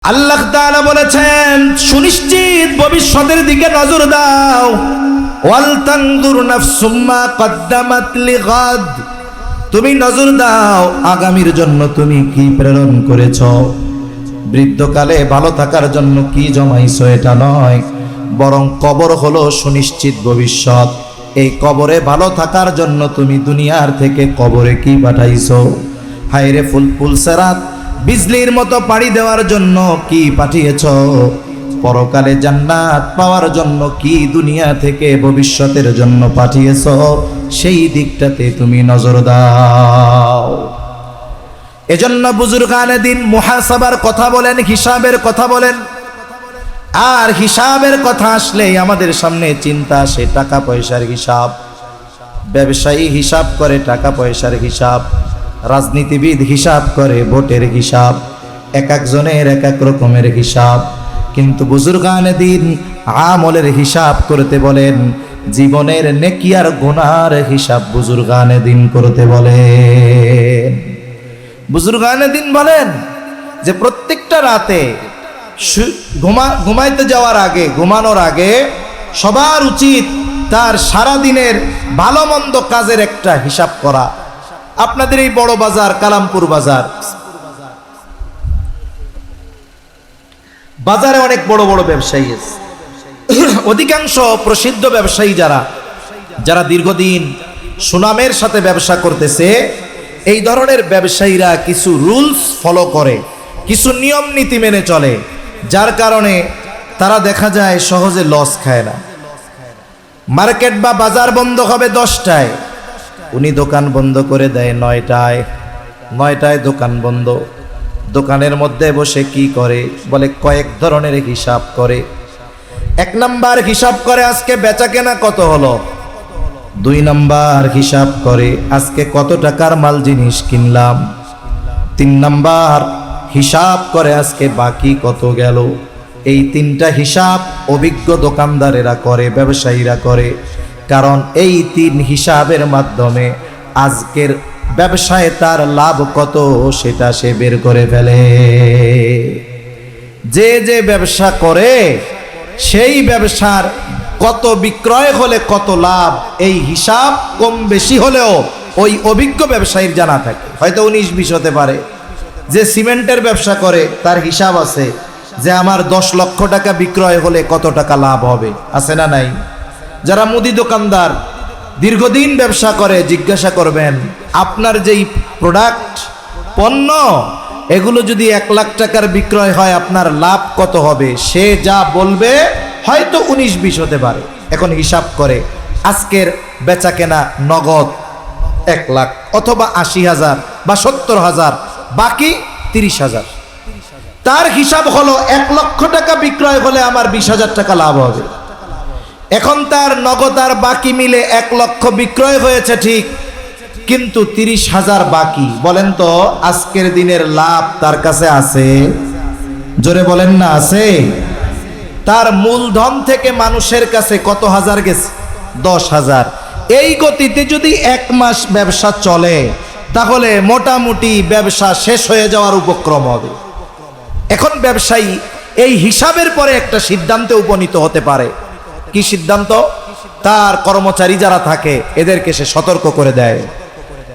আল্লাহ তাআলা বলেছেন সুনিশ্চিত ভবিষ্যতের দিকে নজর দাও। ওয়াল তানজুর নাফসুম মা কদ্দামাত লিগাদ, তুমি নজর দাও আগামীর জন্য তুমি কি প্রেরণ করেছো। বৃদ্ধকালে ভালো থাকার জন্য কি জমাইছো এটা নয়, বরং কবর হলো সুনিশ্চিত ভবিষ্যৎ। এই কবরে ভালো থাকার জন্য তুমি দুনিয়ার থেকে কবরে কি পাঠাইছো। হায়রে ফুলফুল সেরাত বিজলির মতো পাড়ি দেওয়ার জন্য কি পাঠিয়েছ। পরকালে জান্নাত পাওয়ার জন্য কি দুনিয়া থেকে ভবিষ্যতের জন্য পাঠিয়েছ, সেই দিকটাতে তুমি নজর দাও। এজন্য বুজুর্গানে দিন মুহাসাবার কথা বলেন, হিসাবের কথা বলেন। আর হিসাবের কথা আসলে আমাদের সামনে চিন্তা আসে টাকা পয়সার হিসাব। ব্যবসায়ী হিসাব করে টাকা পয়সার হিসাব, রাজনীতিবিদ হিসাব করে ভোটের হিসাব, এক একজনের এক এক রকমের হিসাব। কিন্তু বুজুর্গানে দিন আমলের হিসাব করতে বলেন, জীবনের নেকি আর গুনার হিসাব বুজুর্গানে দিন করতে বলেন। বুজুর্গানে দিন বলেন যে প্রত্যেকটা রাতে ঘুমাইতে যাওয়ার আগে, ঘুমানোর আগে সবার উচিত তার সারা দিনের ভালো মন্দ কাজের একটা হিসাব করা। আপনাদের এই বড় বাজার কালামপুর বাজার, বাজারে অনেক বড় বড় ব্যবসায়ী আছে। অধিকাংশ প্রসিদ্ধ ব্যবসায়ী যারা দীর্ঘদিন সুনামের সাথে ব্যবসা করতেছে, এই ধরনের ব্যবসায়ীরা কিছু রুলস ফলো করে, কিছু নিয়ম নীতি মেনে চলে, যার কারণে তারা দেখা যায় সহজে লস খায় না। মার্কেট বা বাজার বন্ধ হবে 10টায়, উনি দোকান বন্ধ করে দেয় 9টায় দোকান বন্ধ। দোকানের মধ্যে বসে কি করে বলে, কয়েক ধরনের হিসাব করে। 1 নাম্বার হিসাব করে আজকে বেচা কেনা কত হলো। 2 নাম্বার হিসাব করে আজকে কত টাকার মাল জিনিস কিনলাম। 3 নাম্বার হিসাব করে আজকে বাকি কত গেল। এই 3টা হিসাব অভিজ্ঞ দোকানদারেরা করে, ব্যবসায়ীরা করে। কারণ এই 3 হিসাবের মাধ্যমে আজকের ব্যবসায় তার লাভ কত সেটা সে বের করে ফেলে। যে ব্যবসা করে সেই ব্যবসার কত বিক্রয় হলে কত লাভ, এই হিসাব কম বেশি হলেও ওই অভিজ্ঞ ব্যবসায়ীর জানা থাকে। হয়তো 19-20 হতে পারে। যে সিমেন্টের ব্যবসা করে তার হিসাব আছে যে আমার 10 লক্ষ টাকা বিক্রয় হলে কত টাকা লাভ হবে, আছে না নাই? যারা মুদি দোকানদার দীর্ঘদিন ব্যবসা করে, জিজ্ঞাসা করবেন আপনার যেই প্রোডাক্ট পণ্য এগুলো যদি 1 লাখ টাকার বিক্রয় হয় আপনার লাভ কত হবে, সে যা বলবে হয়তো 19-20 হতে পারে। এখন হিসাব করে আজকের বেচা কেনা নগদ 1 লাখ অথবা 80,000 বা 70,000, বাকি 30,000। তার হিসাব হলো 1 লক্ষ টাকা বিক্রয় হলে আমার 20,000 টাকা লাভ হবে। এখন তার নগদ আর বাকি মিলে 1 লক্ষ বিক্রয় হয়েছে ঠিক, কিন্তু 30,000 বাকি। বলেন তো আজকের দিনের লাভ তার কাছে আছে? জোরে বলেন না, আছে? তার মূলধন থেকে মানুষের কাছে কত হাজার গেছে? 10,000। এই গতিতে যদি 1 মাস ব্যবসা চলে তাহলে মোটামুটি ব্যবসা শেষ হয়ে যাওয়ার উপক্রম হবে। এখন ব্যবসায়ী এই হিসাবের পরে একটা সিদ্ধান্তে উপনীত হতে পারে। কি সিদ্ধান্ত? তার কর্মচারী যারা থাকে এদেরকে সে সতর্ক করে দেয়,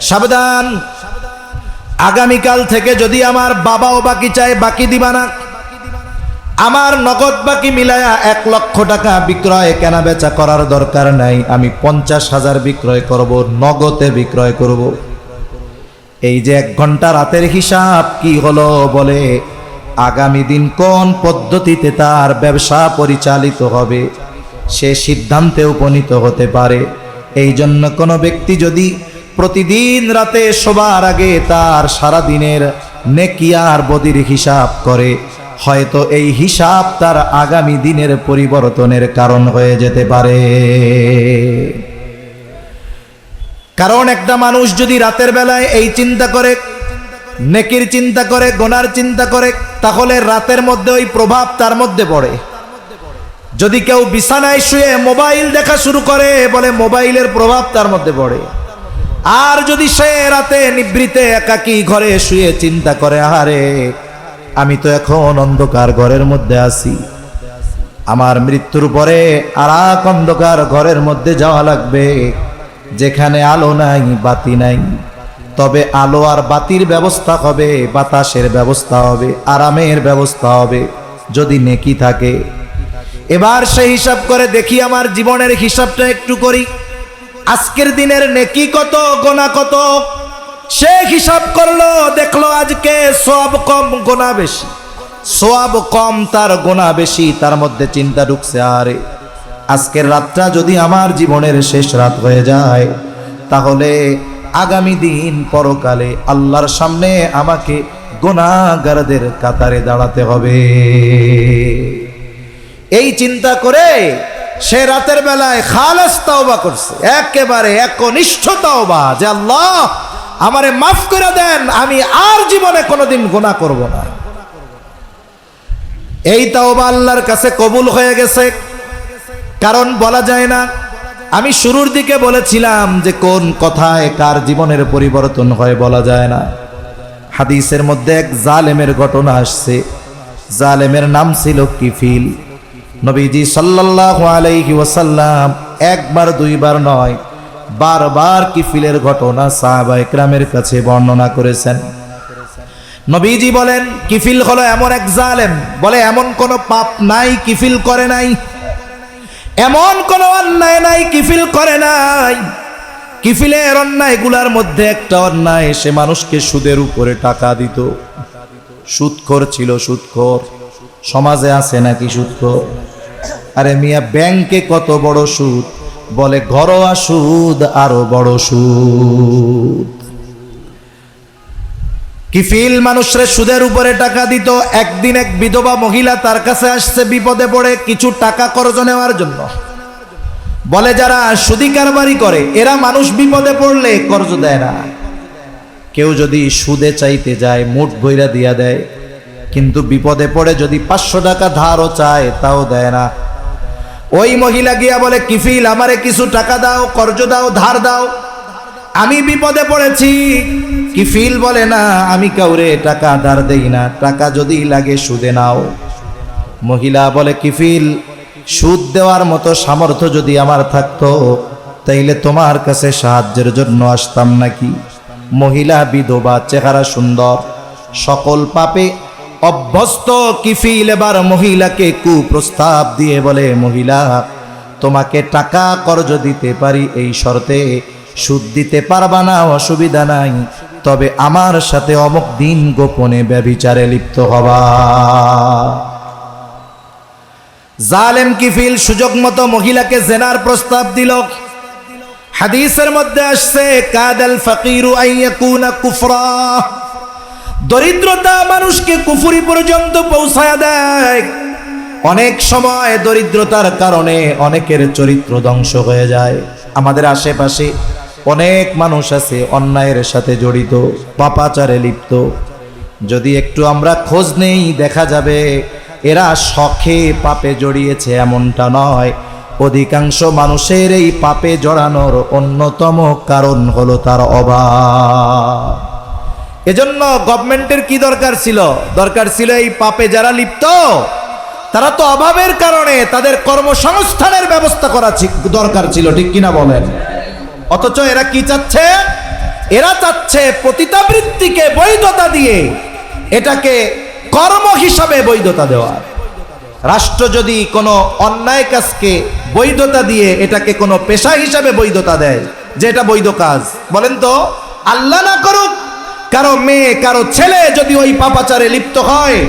সাবধান, আগামীকাল থেকে যদি আমার বাবাও বাকি চায় বাকি দিবা না। আমার নগদ বাকি মিলায়া 1 লক্ষ টাকা বিক্রয় কেনা বেচা করার দরকার নাই, আমি 50,000 বিক্রয় করব, নগদে বিক্রয় করব। এই যে 1 ঘন্টা রাতের হিসাব কি হলো, বলে আগামী দিন কোন পদ্ধতিতে তার ব্যবসা পরিচালিত হবে সে সিদ্ধান্তে উপনীত হতে পারে। এই জন্য কোনো ব্যক্তি যদি প্রতিদিন রাতে শোবার আগে তার সারা দিনের নেকি আর বদির হিসাব করে, হয়তো এই হিসাব তার আগামী দিনের পরিবর্তনের কারণ হয়ে যেতে পারে। কারণ একটা মানুষ যদি রাতের বেলায় এই চিন্তা করে, নেকির চিন্তা করে, গুনার চিন্তা করে, তাহলে রাতের মধ্যে ওই প্রভাব তার মধ্যে পড়ে। যদি কেউ বিছানায় শুয়ে মোবাইল দেখা শুরু করে, বলে মোবাইলের প্রভাব তার মধ্যে পড়ে। আর যদি সে রাতে নিভৃতে একাকী ঘরে শুয়ে চিন্তা করে, আহারে আমি তো এখন অন্ধকার ঘরের মধ্যে আছি, আমার মৃত্যুর পরে আর এক অন্ধকার ঘরের মধ্যে যাওয়া লাগবে, যেখানে আলো নাই বাতি নাই, তবে আলো আর বাতির ব্যবস্থা হবে, বাতাসের ব্যবস্থা হবে, আরামের ব্যবস্থা হবে যদি নেকি থাকে। এবার সেই হিসাব করে দেখি, আমার জীবনের হিসাবটা একটু করি, আজকের দিনের নেকি কত, গোনা কত। সে হিসাব করলো, দেখলো আজকে সওয়াব কম গোনা বেশি, সওয়াব কম তার গোনা বেশি। তার মধ্যে চিন্তা ঢুকছে, আরে আজকের রাতটা যদি আমার জীবনের শেষ রাত হয়ে যায়, তাহলে আগামী দিন পরকালে আল্লাহর সামনে আমাকে গুনাহগারদের কাতারে দাঁড়াতে হবে। এই চিন্তা করে সে রাতের বেলায় খালেস তাওবা করছে, একেবারে একনিষ্ঠ তাওবা, যে আল্লাহ আমারে মাফ করে দেন, আমি আর জীবনে কোনোদিন গুনাহ করব না। এই তাওবা আল্লাহর কাছে কবুল হয়ে গেছে। কারণ বলা যায় না, আমি শুরুর দিকে বলেছিলাম যে কোন কথায় কার জীবনের পরিবর্তন হয় বলা যায় না। হাদিসের মধ্যে এক জালেমের ঘটনা আসছে, জালেমের নাম ছিল কিফিল। নবীজি সাল্লাল্লাহু আলাইহি ওয়াসাল্লাম একবার দুইবার নয়, বারবার কিফিলের ঘটনা সাহাবায়ে কেরামের কাছে বর্ণনা করেছেন। নবীজি বলেন, কিফিল হলো এমন এক জালেম, বলে এমন কোন পাপ নাই কিফিল করে নাই, এমন কোন অন্যায় নাই কিফিল করে নাই। কিফিলের অন্যায়গুলার মধ্যে একটা অন্যায়, সে মানুষকে সুদের উপরে টাকা দিত, সুদখোর ছিল, সুদখোর। সমাজে আছে নাকি সুদখোর? আরে মিয়া, ব্যাংকে কত বড় সুদ, বলে ঘরোয়া সুদ আরো বড় সুদ। কিফিল মানুষরে সুদের উপরে টাকা দিত। একদিন এক বিধবা মহিলা তার কাছে আসছে বিপদে পড়ে কিছু টাকা কর্জ নেওয়ার জন্য। বলে যারা সুদি কারবারি করে এরা মানুষ বিপদে পড়লে কর্জ দেয় না, কেউ যদি সুদে চাইতে যায় মুঠ ভইরা দিয়া দেয়, কিন্তু বিপদে পড়ে যদি 500 টাকা ধারও চায় তাও দেয় না। ওই মহিলা গিয়া বলে, কিফিল আমারে কিছু টাকা দাও, কর্জ দাও, ধার দাও, আমি বিপদে পড়েছি। কিফিল বলে, না আমি কাউরে টাকা ধার দেই না, টাকা যদি লাগে সুদে নাও। মহিলা বলে, কিফিল সুদ দেওয়ার মতো সামর্থ্য যদি আমার থাকতো তাইলে তোমার কাছে সাহায্যের জন্য আসতাম নাকি। মহিলা বিধবা, চেহারা সুন্দর, সকল পাপে অভ্যস্ত কিফিল এবার মহিলাকে কুপ্রস্তাব দিয়ে বলে, মহিলা তোমাকে টাকা কর্জ দিতে পারি এই শর্তে, সুদ দিতে পারবা না অসুবিধা নাই, তবে আমার সাথে অমুক দিন গোপনে ব্যভিচারে লিপ্ত হবা। জালেম কিফিল সুযোগ মতো মহিলাকে জেনার প্রস্তাব দিল। হাদিসের মধ্যে আসছে, কাদাল ফাকিরু আইয়াকুনা কুফরা, দরিদ্রতা মানুষকে কুফরি পর্যন্ত পৌঁছায় দেয়। অনেক সময় দরিদ্রতার কারণে অনেকের চরিত্র ধ্বংস হয়ে যায়। আমাদের আশেপাশে অনেক মানুষ আছে অন্যায়ের সাথে জড়িত, পাপাচারে লিপ্ত। যদি একটু আমরা খোঁজ নেই দেখা যাবে এরা শখে পাপে জড়িয়েছে এমনটা নয়, অধিকাংশ মানুষের এই পাপে জড়ানোর অন্যতম কারণ হলো তার অভাব। এজন্য গভর্নমেন্টের কি দরকার ছিল? দরকার ছিল এই পাপে যারা লিপ্ত তারা তো অভাবের কারণে তাদের কর্মসংস্থানের ব্যবস্থা করা দরকার ছিল, ঠিক কিনা বলেন? অথচ এরা কি চাচ্ছে? এরা চাচ্ছে পতিতাবৃত্তিকে বৈধতা দিয়ে এটাকে কর্ম হিসাবে বৈধতা দেওয়া। রাষ্ট্র যদি কোনো অন্যায় কাজকে বৈধতা দিয়ে এটাকে কোনো পেশা হিসাবে বৈধতা দেয় যে এটা বৈধ কাজ, বলেন তো আল্লাহ না করুক কারো মেয়ে কারো ছেলে যদি ওই পাপাচারে লিপ্ত হয়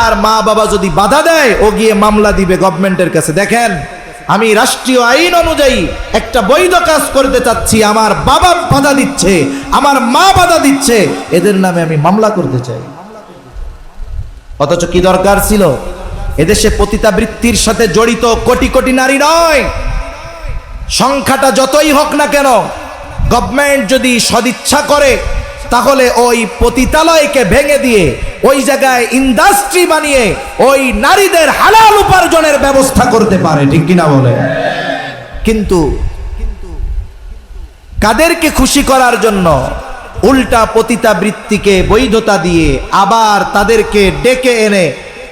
আর মা বাবা যদি বাধা দেয়, ও গিয়ে মামলা দিবে গভর্নমেন্টের কাছে, দেখেন আমি রাষ্ট্রীয় আইন অনুযায়ী একটা বৈধ কাজ করতে চাচ্ছি, আমার বাবা বাধা দিচ্ছে, আমার মা বাধা দিচ্ছে, এদের নামে আমি মামলা করতে চাই। অথচ কি দরকার ছিল? এদেশে পতিতাবৃত্তির সাথে জড়িত কোটি কোটি নারী নয়, সংখ্যাটা যতই হোক না কেন, গভর্নমেন্ট যদি সদিচ্ছা করে তাহলে ওই পতিতালয়কে ভেঙে দিয়ে ওই জায়গায় ইন্ডাস্ট্রি বানিয়ে ওই নারীদের হালাল উপার্জনের ব্যবস্থা করতে পারে, ঠিক কিনা বলে? কিন্তু কাদেরকে খুশি করার জন্য? উল্টা পতিতাবৃত্তিকে বৈধতা দিয়ে আবার তাদেরকে ডেকে এনে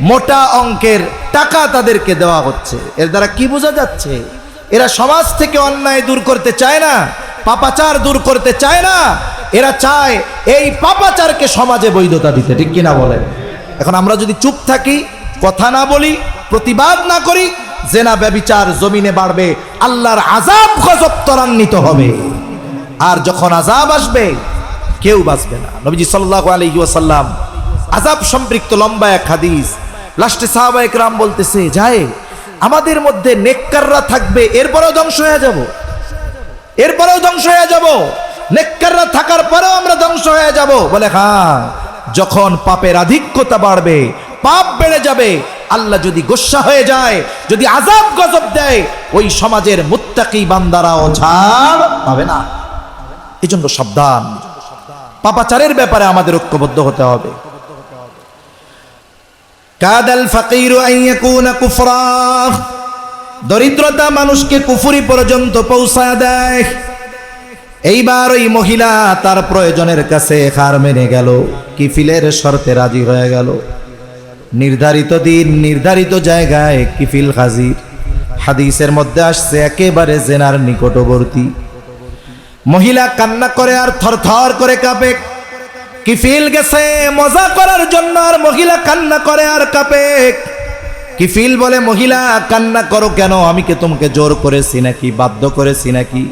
মোটা অঙ্কের টাকা তাদেরকে দেওয়া হচ্ছে। এর দ্বারা কি বোঝা যাচ্ছে? এরা সমাজ থেকে অন্যায় দূর করতে চায় না, পাপাচার দূর করতে চায় না, এরা চায় এই পাপাচারকে সমাজে বৈধতা দিতে। ঠিক কিনা বলেন? এখন আমরা যদি চুপ থাকি, কথা না বলি, প্রতিবাদ না করি, জেনা ব্যভিচার জমিনে বাড়বে, আল্লাহর আযাব গজব ত্বরান্বিত হবে। আর যখন আযাব আসবে কেউ বাঁচবে না। নবীজি সাল্লাল্লাহু আলাইহি ওয়াসাল্লাম আযাব সম্পৃক্ত লম্বা এক হাদিস, লাস্টে সাহাবায়ে কেরাম বলতেছে, যায় আমাদের মধ্যে নেককাররা থাকবে, এরপরেও ধ্বংস হয়ে যাব, এরপরেও ধ্বংস হয়ে যাব, নেককাররা থাকার পরেও আমরা ধ্বংস হয়ে যাব। বলে হ্যাঁ, যখন পাপের আধিক্যতা বাড়বে, পাপ বেড়ে যাবে, আল্লাহ যদি গোসা হয়ে যায়, যদি আযাব গজব দেয়, ওই সমাজের মুত্তাকি বান্দারাও ছাড় পাবে না। এজন্য সাবধান, পাপাচারের ব্যাপারে আমাদের ঐক্যবদ্ধ হতে হবে। কাদাল ফাকিরু আন ইয়াকুনা কুফরা, দরিদ্রতা মানুষকে কুফরি পর্যন্ত পৌঁছায় দেয়। এইবার ওই মহিলা তার প্রয়োজনের কাছে হার মেনে গেল, কিফিলের শর্তে রাজি হয়ে গেল। নির্ধারিত দিন নির্ধারিত জায়গায় কিফিল হাজির। হাদিসের মধ্যে আসছে একেবারে জেনার নিকটবর্তী। মহিলা কান্না করে আর থরথর করে কাঁপে। কিফিল গেছে মজা করার জন্য, আর মহিলা কান্না করে আর কাঁপে। কিফিল বলে, মহিলা কান্না করো কেন? আমি কি তোমাকে জোর করেছি নাকি, বাধ্য করেছি নাকি?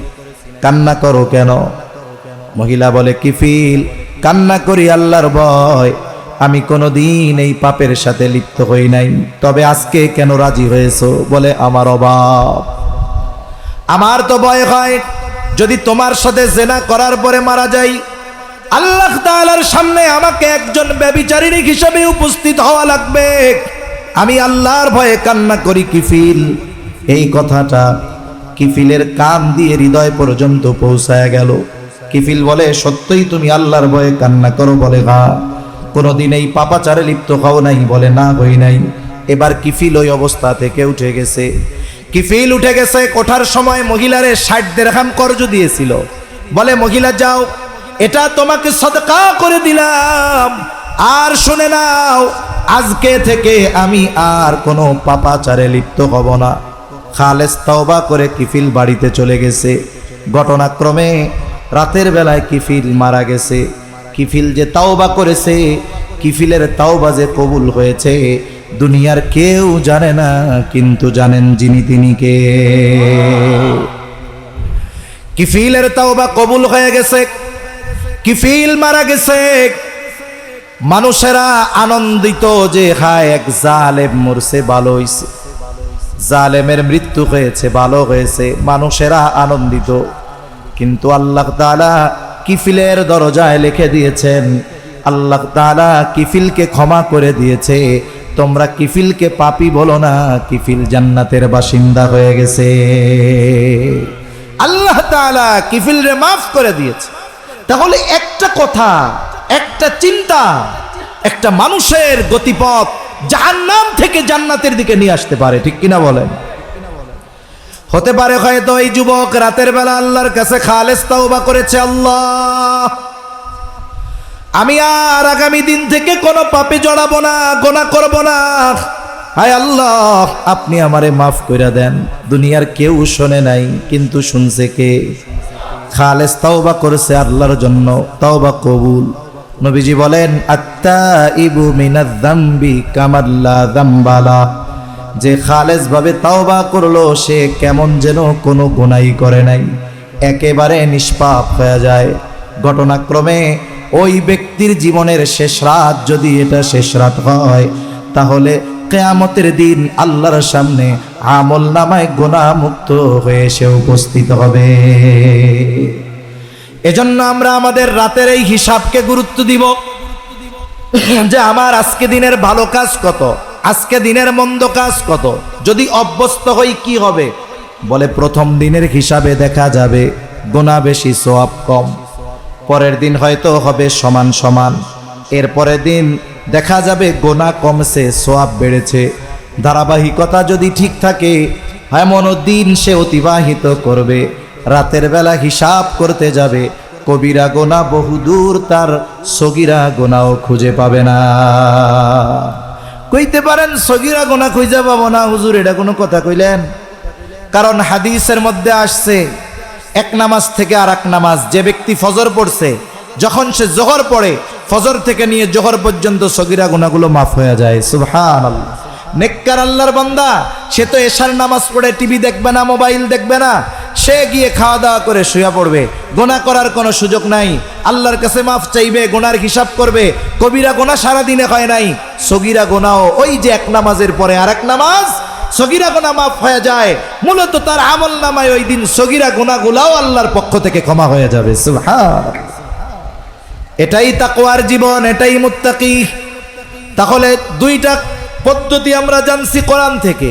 কান্না করো কেন? মহিলা বলে, কিফিল কান্না করি আল্লাহর ভয়, আমি কোনোদিন এই পাপের সাথে লিপ্ত হই নাই, তবে আজকে কেন রাজি হয়েছো? বলে, আমার অভাব, আমার তো ভয় হয় যদি তোমার সাথে জেনা করার পরে মারা যাই, আল্লাহ তাআলার সামনে আমাকে একজন ব্যভিচারিণী হিসেবে উপস্থিত হওয়া লাগবে, আমি আল্লাহর ভয়ে কান্না করি। কিফিল এই কথাটা কিফিলের কান দিয়ে হৃদয় পর্যন্ত পৌঁছায় গেল। কিফিল বলে, সত্যই তুমি আল্লাহর ভয়ে কান্না করো? বলে, হ্যাঁ। কোনোদিন এই পাপাচারে লিপ্ত হও নাই? বলে, না, হই নাই। এবার কিফিল ওই অবস্থা থেকে উঠে গেছে। কিফিল উঠে গেছে, ওঠার সময় মহিলারে 60 দিরহাম কর্জ দিয়েছিল। বলে, মহিলা যাও, এটা তোমাকে সদকা করে দিলাম, আর শুনে নাও, আজকে থেকে আমি আর কোনো পাপাচারে লিপ্ত হব না। খালেস তওবা করে কিফিল বাড়িতে চলে গেছে। ঘটনাক্রমে রাতের বেলায় কিফিল মারা গেছে। কিফিল যে তওবা করেছে, কিফিলের তওবা যে কবুল হয়েছে, দুনিয়ার কেউ জানে না, কিন্তু জানেন যিনি, তিনি কে। কিফিলের তওবা কবুল হয়ে গেছে, কিফিল মারা গেছে। মানুষেরা আনন্দিত যে হায় এক জালেম মরছে, ভালো হয়েছে, জালেমের মৃত্যু হয়েছে, ভালো হয়েছে, মানুষেরা আনন্দিত। কিন্তু আল্লাহ তাআলা কিফিলের দরজায় লিখে দিয়েছেন, আল্লাহ তাআলা কিফিলকে ক্ষমা করে দিয়েছে। তোমরা কিফিলকে পাপী বলো না, কিফিল জান্নাতের বাসিন্দা হয়ে গেছে। আল্লাহ তাআলা কিফিলরে মাফ করে দিয়েছে। তাহলে একটা কথা, একটা চিন্তা, একটা মানুষের গতিপথ জাহান্নাম থেকে জান্নাতের দিকে নিয়ে আসতে পারে। ঠিক কিনা বলেন? হতে পারে হয়তো এই যুবক রাতের বেলা আল্লাহর কাছে খালেস তওবা করেছে, আল্লাহ আমি আর আগামী দিন থেকে কোনো পাপে জড়াবো না, গোনাহ করব না, হায় আল্লাহ আপনি আমারে মাফ করে দেন। দুনিয়ার কেউ শোনে নাই, কিন্তু শুনছে কে? খালেস তওবা করেছে আল্লাহর জন্য, তওবা কবুল। নবীজি বলেন, আত্তাইবু মিনাজ যামবি কামাল্লা যামবালা, যে খালেস ভাবে তওবা করলো সে কেমন যেন কোনো গুনাহ করে নাই, একেবারে নিষ্পাপ হয়ে যায়। ঘটনাক্রমে ওই ব্যক্তির জীবনের শেষ রাত যদি এটা শেষ রাত হয়, তাহলে কিয়ামতের দিন আল্লাহর সামনে আমল নামায় গুনাহ মুক্ত হয়ে সে উপস্থিত হবে। এজন্য আমরা আমাদের রাতের এই হিসাবকে গুরুত্ব দিব, যে আমার আজকে দিনের ভালো কাজ কত, আজকে দিনের মন্দ কাজ কত। যদি অভ্যস্ত হই কি হবে? বলে, প্রথম দিনের হিসাবে দেখা যাবে গুনাহ বেশি, সওয়াব কম। পরের দিন হয়তো হবে সমান সমান, এর পরের দিন দেখা যাবে গুনাহ কমছে, সওয়াব বেড়েছে। ধারাবাহিকতা যদি ঠিক থাকে, এমন দিন সে অতিবাহিত করবে, রাতের বেলা হিসাব করতে যাবে কবিরা গোনা বহুদূর, তার সগীরা গোনাও খুঁজে পাবে না। কইতে পারেন সগীরা গোনা খুঁজে পাবো না হুজুর, এটা কোনো কথা কইলেন? কারণ হাদিসের মধ্যে আসছে এক নামাজ থেকে আর এক নামাজ, যে ব্যক্তি ফজর পড়ছে যখন সে জোহর পড়ে, ফজর থেকে নিয়ে জোহর পর্যন্ত সগীরা গুনাহগুলো মাফ হয়ে যায়। সুবহানাল্লাহ। নেককার আল্লাহর বান্দা, সে তো এশার নামাজ পড়ে টিভি দেখবে না, মোবাইল দেখবে না, সে গিয়ে খাওয়া দাওয়া করে শুয়ে পড়বে, গুনাহ করার কোনো সুযোগ নাই, আল্লাহর কাছে মাফ চাইবে, গুনার হিসাব করবে। কবিরা গুনাহ সারা দিনে হয় নাই, সগীরা গুনাহও ওই যে এক নামাজের পরে আর এক নামাজ, সগীরা গুনাহ মাফ হয়ে যায়। মূলত তার আমল নামায় ওই দিন সগীরা গুনাহগুলাও আল্লাহর পক্ষ থেকে ক্ষমা হয়ে যাবে। সুবহানাল্লাহ। এটাই তাকওয়ার জীবন, এটাই মুত্তাকি। তাহলে দুইটা পদ্ধতি আমরা জানছি কোরআন থেকে।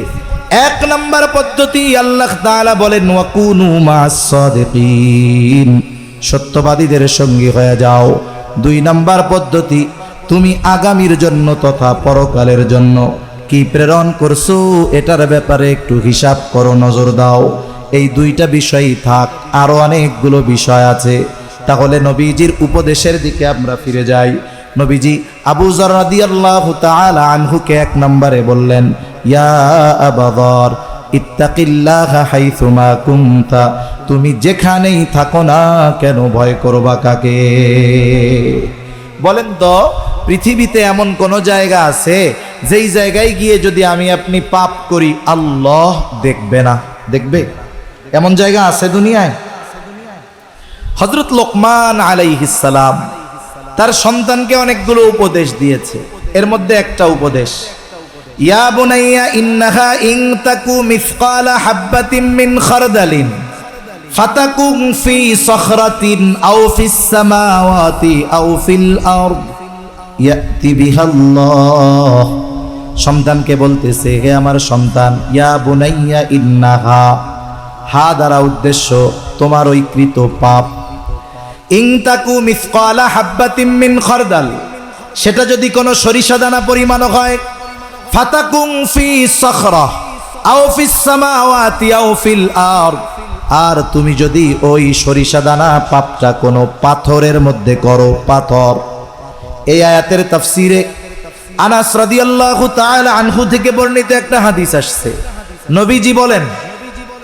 এক নাম্বার পদ্ধতি, আল্লাহ তাআলা বলেন ওয়াকুনু মাস সাদিকিন, সত্যবাদীদের সঙ্গী হয়ে যাও। দুই নাম্বার পদ্ধতি, তুমি আগামীর জন্য তথা পরকালের জন্য কি প্রেরণ করছো এটার ব্যাপারে একটু হিসাব করো, নজর দাও। এই দুইটা বিষয়ই থাক, আরো অনেকগুলো বিষয় আছে। তাহলে নবীজির উপদেশের দিকে আমরা ফিরে যাই। নবীজি আবু যর রাদিয়াল্লাহু তাআলা আনহুকে এক নম্বরে বললেন, ইয়া আবু যর ইত্তাকিল্লাহা হাইসুমা কুনতা, তুমি যেখানেই থাকো না কেন ভয় করবা কাকে? বলেন তো, পৃথিবীতে এমন কোন জায়গা আছে যেই জায়গায় গিয়ে যদি আমি আপনি পাপ করি আল্লাহ দেখবে না? দেখবে? এমন জায়গা আছে দুনিয়ায়? হযরত লোকমান আলাইহিস সালাম তার সন্তানকে অনেকগুলো উপদেশ দিয়েছে। এর মধ্যে একটা উপদেশ, ইয়া বুনাইয়া ইন্নাহা ইন তাকু মিসকালা হাববাতিন মিন খারদালিন ফাতাকুন ফি সখরাতিন আও ফিস সামাওয়াতি আও ফিল আরদ ইয়াতি বিহাল্লাহ। সন্তানকে বলতেছে, হে আমার সন্তান, ইয়া বুনাইয়া ইন্নাহা, হা দ্বারা উদ্দেশ্য তোমার ওই কৃত পাপ, ইন তাকু মিসকালা হাববাতিন মিন খারদাল, সেটা যদি কোনো সরিষা দানা পরিমাণ হয়, ফাতাকুন ফি সখরা আও ফিস সামাওয়াতি আও ফিল আরদ, আর তুমি যদি ওই সরিষা দানা পাপটা কোনো পাথরের মধ্যে করো, পাথর। এই আয়াতের তাফসিরে আনাস রাদিয়াল্লাহু তাআলা আনহু থেকে বর্ণিত একটা হাদিস আসছে। নবীজি বলেন,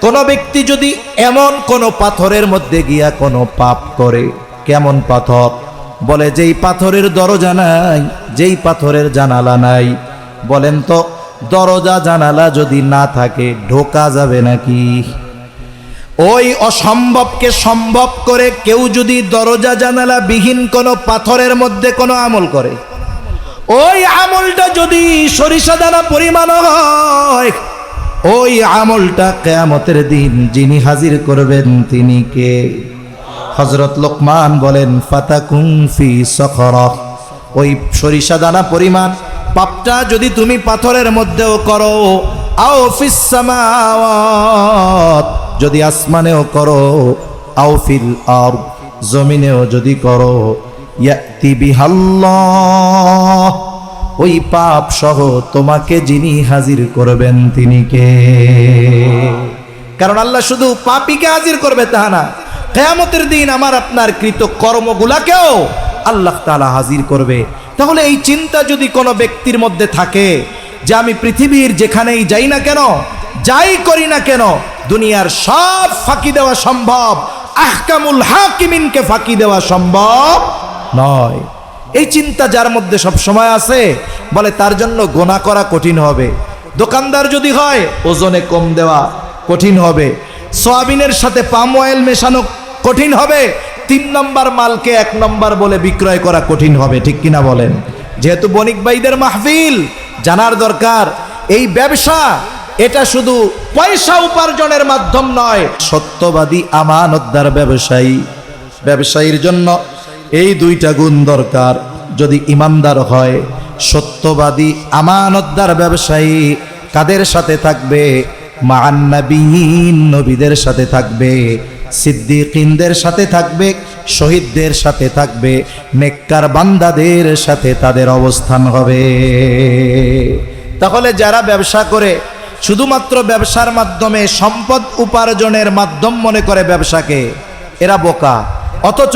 কোন ব্যক্তি যদি এমন কোন পাথরের মধ্যে গিয়া কোনো পাপ করে, কেমন পাথর? বলে যেই পাথরের দরজা নাই, যেই পাথরের জানালা নাই। বলেন তো, দরজা জানালা যদি না থাকে ঢোকা যাবে নাকি? ওই অসম্ভবকে সম্ভব করে কেউ যদি দরজা জানালা বিহীন কোনো পাথরের মধ্যে কোনো আমল করে, ওই আমলটা যদি সরিষা দানা পরিমাণ হয়, ওই আমলটা কিয়ামতের দিন যিনি হাজির করবেন তিনি কে? হযরত লোকমান বলেন, ফাতাকুন ফি সখরা, ওই সরিষা দানা পরিমাণ পাপটা যদি তুমি পাথরের মধ্যেও করো, আও ফিস সামাওয়াত, যদি আসমানেও করো, আও ফিল আরদ, জমিনেও যদি করো, ইয়াতি বিহাল্লাহ, ওই পাপ সহ তোমাকে যিনি হাজির করবেন তিনি কে? কারণ আল্লাহ শুধু পাপীকে হাজির করবে তা না, কিয়ামতের দিন আমার আপনার কৃত কর্মগুলাকেও আল্লাহ তাআলা হাজির করবে। তাহলে এই চিন্তা যদি কোনো ব্যক্তির মধ্যে থাকে যে আমি পৃথিবীর যেখানেই যাই না কেন, যাই করি না কেন, দুনিয়ার সব ফাঁকি দেওয়া সম্ভব, আহকামুল হাকিমিনকে ফাঁকি দেওয়া সম্ভব নয়, এই চিন্তা যার মধ্যে সব সময় আছে, বলে তার জন্য গোনা করা কঠিন হবে। দোকানদার যদি হয়, ওজনে কম দেওয়া কঠিন হবে, সয়াবিনের সাথে পাম অয়েল মেশানো কঠিন হবে, 3 নম্বর মালকে 1 নম্বর বলে বিক্রয় করা কঠিন হবে। ঠিক কিনা বলেন? যেহেতু বণিক ভাইদের মাহফিল, জানার দরকার এই ব্যবসা এটা শুধু পয়সা উপার্জনের মাধ্যম নয়, সত্যবাদী আমানতদার ব্যবসায়ীর জন্য এই দুইটা গুণ দরকার। যদি ইমানদার হয়, সত্যবাদী আমানতদার ব্যবসায়ী কাদের সাথে থাকবে? মান নবিয়িন, নবীদের সাথে থাকবে, সিদ্দিকিনদের সাথে থাকবে, শহীদদের সাথে থাকবে, নেককার বান্দাদের সাথে তাদের অবস্থান হবে। তাহলে যারা ব্যবসা করে শুধুমাত্র ব্যবসার মাধ্যমে সম্পদ উপার্জনের মাধ্যম মনে করে ব্যবসাকে, এরা বোকা। অথচ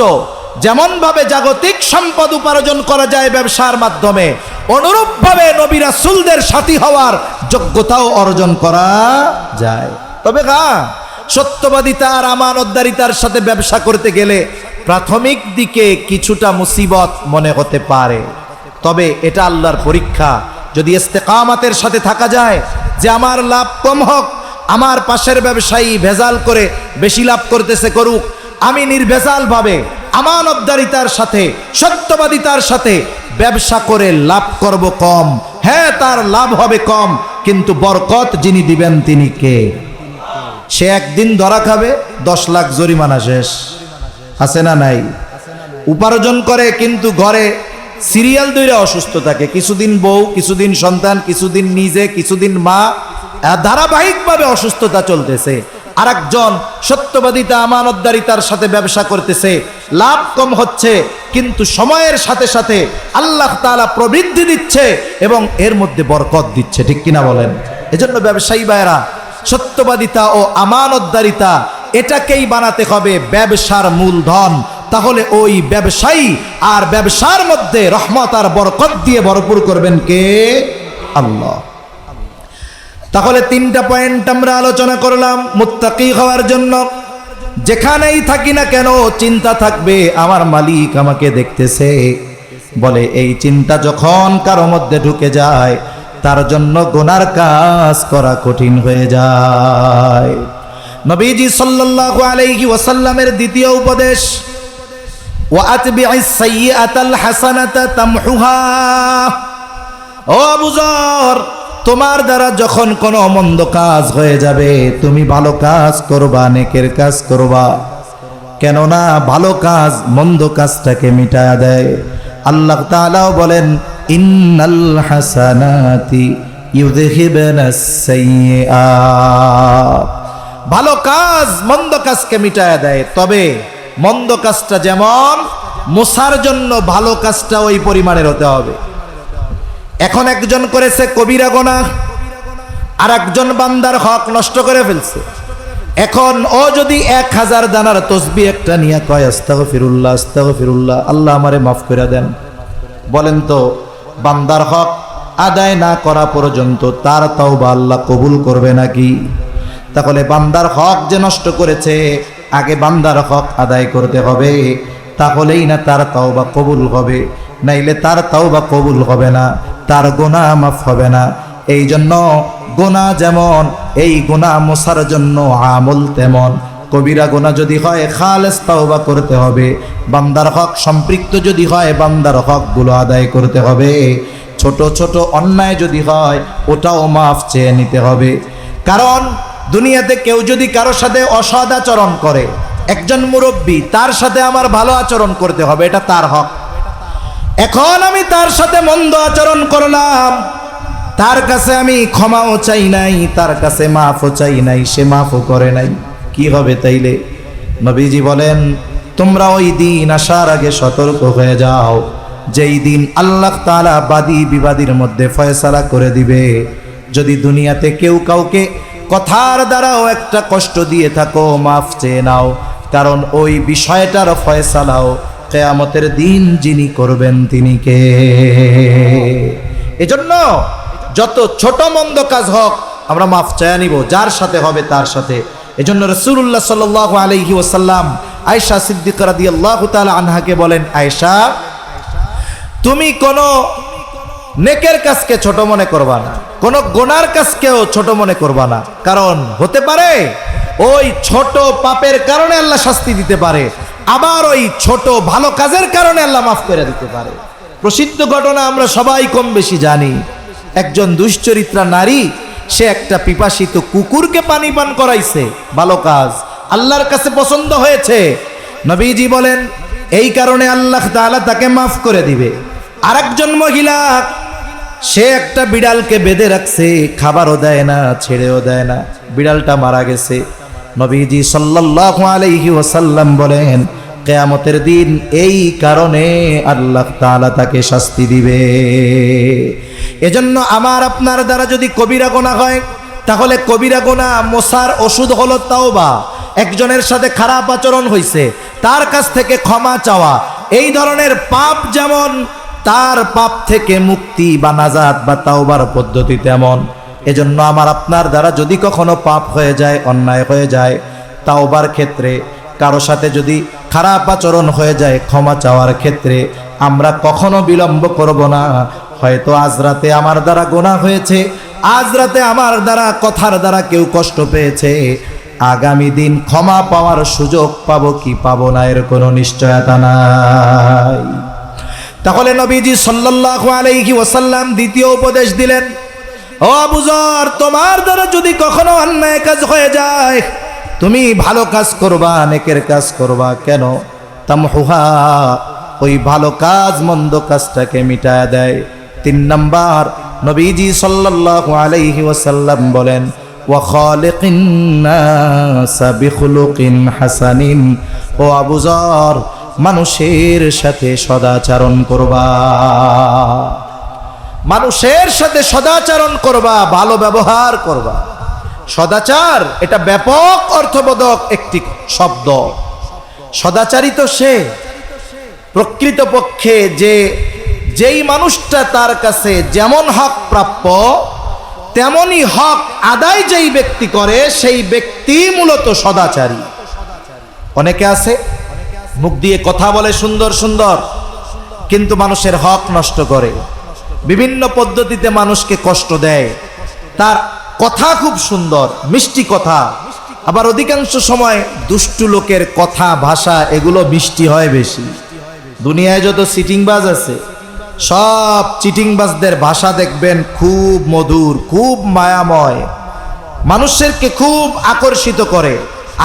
যেমন ভাবে জাগতিক সম্পদ উপার্জন করা যায় ব্যবসার মাধ্যমে, অনুরূপ ভাবে নবী রাসূলদের সাথী হওয়ার যোগ্যতাও অর্জন করা যায়। তবে সত্যবাদিতা আর আমানতদারিতার সাথে ব্যবসা করতে গেলে প্রাথমিক দিকে কিছুটা মুসিবত মনে হতে পারে, তবে এটা আল্লাহর পরীক্ষা। যদি ইস্তেকামাতের সাথে থাকা যায় যে আমার লাভ কম হোক, আমার পাশের ব্যবসায়ী ভেজাল করে বেশি লাভ করতেছে করুক, আমি নির্ভেজাল ভাবে আমানতদারিতার সাথে সত্যবাদিতার সাথে ব্যবসা করে লাভ করব কম, হ্যাঁ তার লাভ হবে কম, কিন্তু বরকত যিনি দিবেন তিনি কে? সে একদিন ধরা খাবে, 10 লাখ জরিমানা শেষ, আছে না নাই? উপার্জন করে কিন্তু ঘরে সিরিয়াল ধরে অসুস্থ থাকে, কিছুদিন বউ, কিছুদিন সন্তান, কিছুদিন নিজে, কিছুদিন মা, ধারাবাহিকভাবে অসুস্থতা চলতেছে। আরেকজন সত্যবাদিতা আমানতদারিতার সাথে ব্যবসা করতেছে, লাভ কম হচ্ছে কিন্তু সময়ের সাথে সাথে আল্লাহ তাআলা প্রবৃদ্ধি দিচ্ছে এবং এর মধ্যে বরকত দিচ্ছে, ঠিক কিনা বলেন? এজন্য ব্যবসায়ী ভাইরা সত্যবাদিতা ও আমানতদারিতা এটাকেই বানাতে হবে ব্যবসার মূলধন, তাহলে ওই ব্যবসায়ী আর ব্যবসার মধ্যে রহমত আর বরকত দিয়ে ভরপুর করবেন কে? আল্লাহ। তাহলে 3টা পয়েন্ট আমরা আলোচনা করলাম মুত্তাকি হওয়ার জন্য। যেখানেই থাকি না কেন চিন্তা থাকবে আমার মালিক আমাকে দেখতেছে। বলে এই চিন্তা যখন কারো মধ্যে ঢুকে যায় তার জন্য গুনার কাজ করা কঠিন হয়ে যায়। নবীজি সাল্লাল্লাহু আলাইহি ওয়াসাল্লামের দ্বিতীয় উপদেশ, ওয়া আতবি'is সাইয়্যাতাল হাসানাতা তামহুহা। ও আবু যর, তোমার দ্বারা যখন কোনো মন্দ কাজ হয়ে যাবে তুমি ভালো কাজ করবা, নেকের কাজ করবা, কেননা ভালো কাজ মন্দ কাজটাকে মিটায়া দেয়। আল্লাহ তাআলাও বলেন ইন্নাল হাসানাতি ইউযহিবুনাস সাইয়্যাত। ভালো কাজ মন্দ কাজকে মিটায়া দেয়, তবে মন্দ কাজটা যেমন মুসার জন্য ভালো কাজটা ওই পরিমাণের হতে হবে। এখন একজন করেছে কবিরা গুনাহ, আর একজন বান্দার হক নষ্ট করে ফেলছে। এখন ও যদি 1000 দানার তসবিহ একটা নিয়ে কয় আস্তাগফিরুল্লাহ আস্তাগফিরুল্লাহ, আল্লাহ আমারে মাফ করে দেন, বলেন তো বান্দার হক আদায় না করা পর্যন্ত তার তাওবা আল্লাহ কবুল করবে নাকি? তাহলে বান্দার হক যে নষ্ট করেছে আগে বান্দার হক আদায় করতে হবে, তাহলেই না তার তাওবা কবুল হবে, নাইলে তার তাওবা কবুল হবে না, তার গুনাহ মাফ হবে না। এই জন্য গুনাহ যেমন এই গুনাহ মোছার জন্য আমল তেমন, কবিরা গুনাহ যদি হয় খালেস তাওবা করতে হবে, বান্দার হক সম্পৃক্ত যদি হয় বান্দার হকগুলো আদায় করতে হবে, ছোট ছোট অন্যায় যদি হয় ওটাও মাফ চেয়ে নিতে হবে। কারণ দুনিয়াতে কেউ যদি কারোর সাথে অসৎ আচরণ করে, একজন মুরব্বী তার সাথে আমার ভালো আচরণ করতে হবে, এটা তার হক। এখন আমি তার সাথে মন্দ আচরণ করলাম, তার কাছে আমি ক্ষমাও চাই নাই, তার কাছে মাফও চাই নাই, সে মাফও করে নাই, কি হবে তাইলে? নবীজি বলেন তোমরা ওই দিন আসার আগে সতর্ক হয়ে যাও, যেই দিন আল্লাহ তাআলা বাদী বিবাদীর মধ্যে ফয়সালা করে দিবে। যদি দুনিয়াতে কেউ কাউকে কথার দ্বারাও একটা কষ্ট দিয়ে থাকো মাফ চেয়ে নাও, কারণ ওই বিষয়টার ফয়সালাও কিয়ামতের দিন যিনি করবেন তিনি কে? এজন্য যত ছোট মন্দ কাজ হোক আমরা মাফ চেয়ে নিব, যার সাথে হবে তার সাথে। এজন্য রাসূলুল্লাহ সাল্লাল্লাহু আলাইহি ওয়াসাল্লাম আয়েশা সিদ্দিকা রাদিয়াল্লাহু তাআলা আনহাকে বলেন, আয়েশা তুমি কোনো নেকের কাজকে ছোট মনে করবা না, কোন গুনার কাজকেও ছোট মনে করবা না, কারণ হতে পারে ওই ছোট পাপের কারণে আল্লাহ শাস্তি দিতে পারে, আবার ওই ছোট ভালো কাজের কারণে আল্লাহ মাফ করে দিতে পারে। প্রসিদ্ধ ঘটনা আমরা সবাই কম বেশি জানি। একজন দুশ্চরিত্রা নারী, সে একটা পিপাসিত কুকুরকে পানি পান করাইছে, ভালো কাজ, আল্লাহর কাছে পছন্দ হয়েছে। নবীজি বলেন এই কারণে আল্লাহ তাআলা তাকে মাফ করে দিবে। আরেকজন মহিলা, সে একটা বিড়ালকে বেঁধে রাখছে, খাবারও দেয় না ছেড়েও দেয় না, বিড়ালটা মারা গেছে। নবীজি সাল্লাল্লাহু আলাইহি ওয়াসাল্লাম বলেন কিয়ামতের দিন এই কারণে আল্লাহ তাআলা তাকে শাস্তি দিবে। এজন্য আমার আপনার দ্বারা যদি কবিরা গুনাহ হয়, তাহলে কবিরা গুনাহ মোছার ওষুধ হলো তাওবা। একজনের সাথে খারাপ আচরণ হয়েছে, তার কাছ থেকে ক্ষমা চাওয়া, এই ধরনের পাপ যেমন তার পাপ থেকে মুক্তি বা নাজাত বা তাওবার পদ্ধতি তেমন। এজন্য আমার আপনার দ্বারা যদি কখনো পাপ হয়ে যায়, অন্যায় হয়ে যায়, তাওবার ক্ষেত্রে কারো সাথে যদি খারাপ আচরণ হয়ে যায়, ক্ষমা চাওয়ার ক্ষেত্রে আমরা কখনো বিলম্ব করব না। হয়তো আজ রাতে আমার দ্বারা গুনাহ হয়েছে, আজ রাতে আমার দ্বারা কথার দ্বারা কেউ কষ্ট পেয়েছে, আগামী দিন ক্ষমা পাওয়ার সুযোগ পাবো কি পাবো না এর কোনো নিশ্চয়তা নাই। তাহলে নবীজি সাল্লাল্লাহু আলাইহি ওয়াসাল্লাম দ্বিতীয় উপদেশ দিলেন, ও আবু যর, তোমার দ্বারা যদি কখনো অন্যায় কাজ হয়ে যায়, তুমি ভালো কাজ করবা, নেকের কাজ করবা। কেন? তামহুহা, ওই ভালো কাজ মন্দ কাজটাকে মিটায়া দেয়। 3 নাম্বার, নবীজি সাল্লাল্লাহু আলাইহি ওয়াসাল্লাম বলেন, ওয়া খালিকিন নাসা বিখুলুকিন হাসানিন, ও আবু যর, মানুষের সাথে সদাচরণ করবা, মানুষের সাথে সদাচরণ করবা, ভালো ব্যবহার করবা। সদাচার এটা ব্যাপক অর্থবোধক একটি শব্দ। সদাচারী তো সে প্রকৃতপক্ষে যেই মানুষটা তার কাছে যেমন হক প্রাপ্য তেমনি হক আদায় যেই ব্যক্তি করে সেই ব্যক্তি মূলত সদাচারী। অনেকে আছে মুখ দিয়ে কথা বলে সুন্দর সুন্দর, কিন্তু মানুষের হক নষ্ট করে, বিভিন্ন পদ্ধতিতে মানুষকে কষ্ট দেয়। তার কথা খুব সুন্দর, মিষ্টি কথা, আবার অধিকাংশ সময় দুষ্টু লোকের কথা ভাষা এগুলো মিষ্টি হয় বেশি। দুনিয়ায় যত চিটিংবাজ আছে, সব চিটিংবাজদের ভাষা দেখবেন খুব মধুর, খুব মায়াময়, মানুষকে খুব আকর্ষিত করে,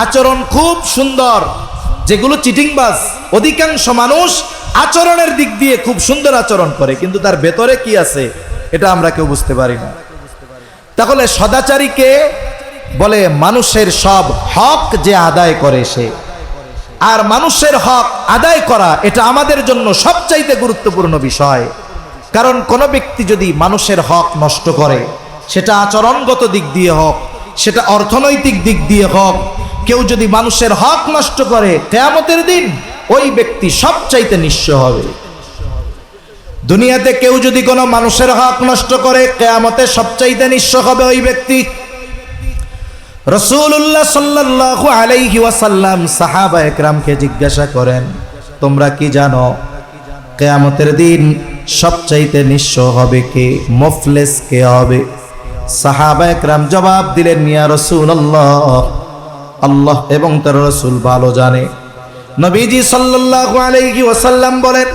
আচরণ খুব সুন্দর। যেগুলো চিটিংবাজ, অধিকাংশ মানুষ আচরণের দিক দিয়ে খুব সুন্দর আচরণ করে, কিন্তু তার ভেতরে কি আছে এটা আমরা কেউ বুঝতে পারি না। তাহলে সদাচারীকে বলে মানুষের সব হক যে আদায় করে সে। আর মানুষের হক আদায় করা এটা আমাদের জন্য সবচাইতে গুরুত্বপূর্ণ বিষয়। কারণ কোনো ব্যক্তি যদি মানুষের হক নষ্ট করে, সেটা আচরণগত দিক দিয়ে হোক, সেটা অর্থনৈতিক দিক দিয়ে হোক, কেউ যদি মানুষের হক নষ্ট করে, কিয়ামতের দিন ওই ব্যক্তি সবচাইতে নিঃস্ব হবে। দুনিয়াতে কেউ যদি কোনো মানুষের হক নষ্ট করে, কিয়ামতে সবচাইতে নিঃস্ব হবে ওই ব্যক্তি। রাসূলুল্লাহ সাল্লাল্লাহু আলাইহি ওয়াসাল্লাম সাহাবা একরামকে জিজ্ঞাসা করেন, তোমরা কি জানো কিয়ামতের দিন সবচাইতে নিঃস্ব হবে কে, মুফলিস কে হবে? সাহাবা একরাম জবাব দিলেন, ইয়া রাসূলুল্লাহ, আল্লাহ এবং তার রাসূল ভালো জানে। নবীজি সাল্লাল্লাহু আলাইহি ওয়াসাল্লাম বলেন,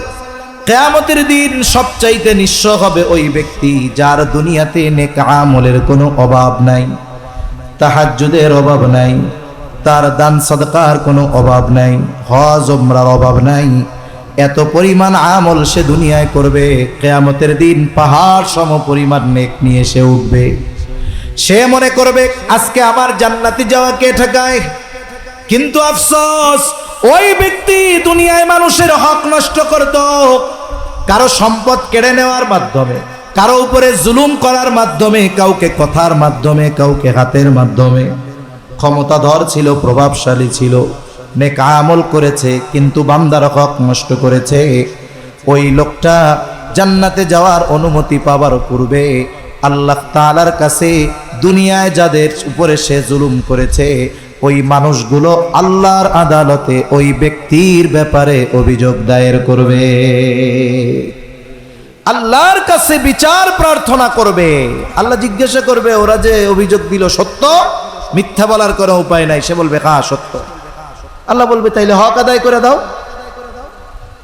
কিয়ামতের দিন সবচাইতে নিঃস্ব হবে ওই ব্যক্তি যার দুনিয়াতে নেক আমলের কোনো অভাব নাই, তাহাজ্জুদের অভাব নাই, তার দান সাদকার কোনো অভাব নাই, হজ উমরার অভাব নাই। এত পরিমাণ আমল সে দুনিয়ায় করবে, কিয়ামতের দিন পাহাড় সম পরিমাণ নেক নিয়ে সে উঠবে। সে মনে করবে আজকে আমার জান্নাতে যাওয়া কে ঠেকায়। কিন্তু আফসোস, ওই ব্যক্তি দুনিয়ায় মানুষের হক নষ্ট করত, কারো সম্পদ কেড়ে নেওয়ার মাধ্যমে, কারো উপরে জুলুম করার মাধ্যমে, কাউকে কথার মাধ্যমে, কাউকে হাতের মাধ্যমে। ক্ষমতাধর ছিল, প্রভাবশালী ছিল, নেক আমল করেছে, কিন্তু বান্দার হক নষ্ট করেছে। ওই লোকটা জান্নাতে যাওয়ার অনুমতি পাবার পূর্বে আল্লাহ তাআলার কাছে দুনিয়ায় যাদের উপরে সে জুলুম করেছে ওই মানুষগুলো আল্লাহর আদালতে ওই ব্যক্তির ব্যাপারে অভিযোগ দায়ের করবে, আল্লাহর কাছে বিচার প্রার্থনা করবে। আল্লাহ জিজ্ঞাসা করবে, ওরা যে অভিযোগ দিল সত্য? মিথ্যা বলার কোনো উপায় নাই। সে বলবে হ্যাঁ সত্য। আল্লাহ বলবে তাইলে হক আদায় করে দাও।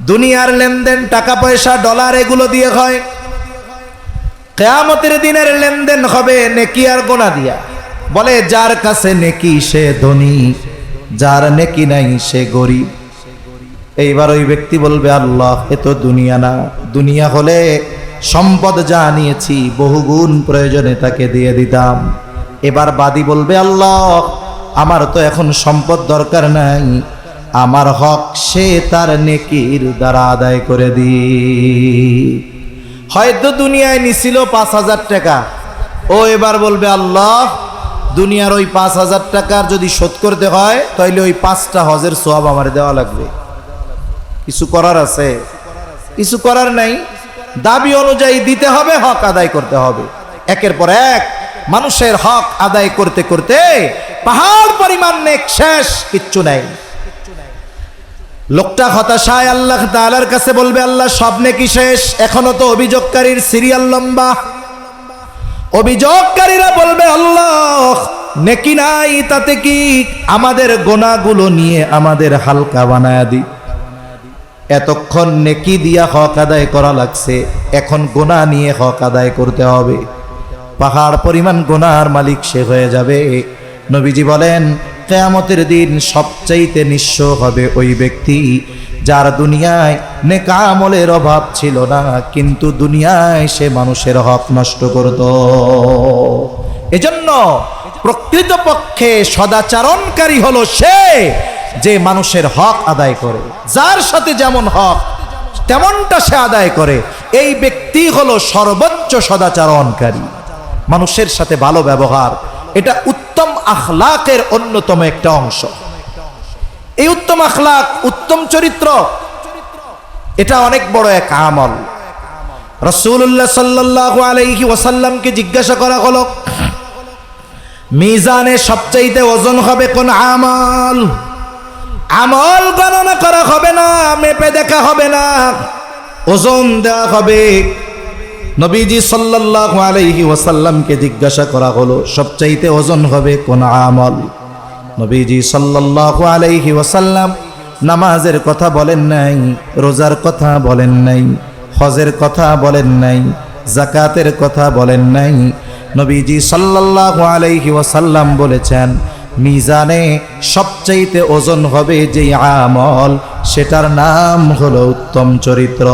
দুনিয়ার লেনদেন, টাকা পয়সা, ডলার এগুলো দিয়ে হয়, কিয়ামতের দিনের লেনদেন হবে নেকি আর গুনাহ দিয়া। বলে যার কাছে নেকি সে ধনী, যার নেকি নাই সে গরিব। এইবার ওই ব্যক্তি বলবে, আল্লাহ এ তো দুনিয়া না, দুনিয়া হলে সম্পদ যা নিয়েছি বহুগুণ প্রয়োজনে তাকে দিয়ে দিতাম। এবার বাদী বলবে, আল্লাহ আমার তো এখন সম্পদ দরকার নাই, আমার হক সে তার নেকির দ্বারা আদায় করে দি। হয়তো দুনিয়ায় নিছিল 5,000 টাকা, ও এবার বলবে, আল্লাহ দুনিয়ার ওই 5,000 টাকার যদি শোধ করতে হয় তাহলে ওই 5টা হজের সওয়াব আমার দেওয়া লাগবে। কিছু করার আছে? কিছু করার নাই। দাবি অনুযায়ী দিতে হবে, হক আদায় করতে হবে। একের পর এক মানুষের হক আদায় করতে করতে পাহাড় পরিমাণ নেক শেষ, কিচ্ছু নাই। লোকটা হতাশায় আল্লাহ তাআলার কাছে বলবে, আল্লাহ সব নেকি শেষ, এখনো তো অভিযোগকারীর সিরিয়াল লম্বা। অভিযোগকারীরা বলবে, আল্লাহ নেকি নাই তাতে কি, আমাদের গোনাগুলো নিয়ে আমাদের হালকা বানায়া দি। এতক্ষণ নেকি দিয়া হক আদায় করা লাগছে, এখন গোনা নিয়ে হক আদায় করতে হবে। পাহাড় পরিমাণ গোনার মালিক সে হয়ে যাবে। নবীজি বলেন, কিয়ামতের দিন সবচাইতে নিঃস্ব হবে ওই ব্যক্তি যার দুনিয়ায় নেক আমলের অভাব ছিল না, কিন্তু দুনিয়ায় সে মানুষের হক নষ্ট করত। এজন্য প্রকৃতপক্ষে সদাচরণকারী হলো সে যে মানুষের হক আদায় করে, যার সাথে যেমন হক তেমনটা সে আদায় করে। এই ব্যক্তি হলো সর্বোচ্চ সদাচরণকারী। মানুষের সাথে ভালো ব্যবহার, এটা উত্তম আখলাকের অন্যতম একটা অংশ। এই উত্তম আখলাক, উত্তম চরিত্র, এটা অনেক বড় এক আমল। রাসূলুল্লাহ সাল্লাল্লাহু আলাইহি ওয়াসাল্লামকে জিজ্ঞাসা করা হলো, মিজানে সবচাইতে ওজন হবে কোন আমল? আমল গণনা করা হবে না, মেপে দেখা হবে না, ওজন দেওয়া হবে। নবীজি সাল্লাল্লাহু আলাইহি ওয়াসাল্লামকে জিজ্ঞাসা করা হলো, সবচাইতে ওজন হবে কোন আমল? নবীজি সাল্লাল্লাহু আলাইহি ওয়াসাল্লাম নামাজের কথা বলেন নাই, রোজার কথা বলেন নাই, হজের কথা বলেন নাই, যাকাতের কথা বলেন নাই। নবীজি সাল্লাল্লাহু আলাইহি ওয়াসাল্লাম বলেছেন, মিজানে সবচাইতে ওজন হবে যেই আমল, সেটার নাম হলো উত্তম চরিত্র।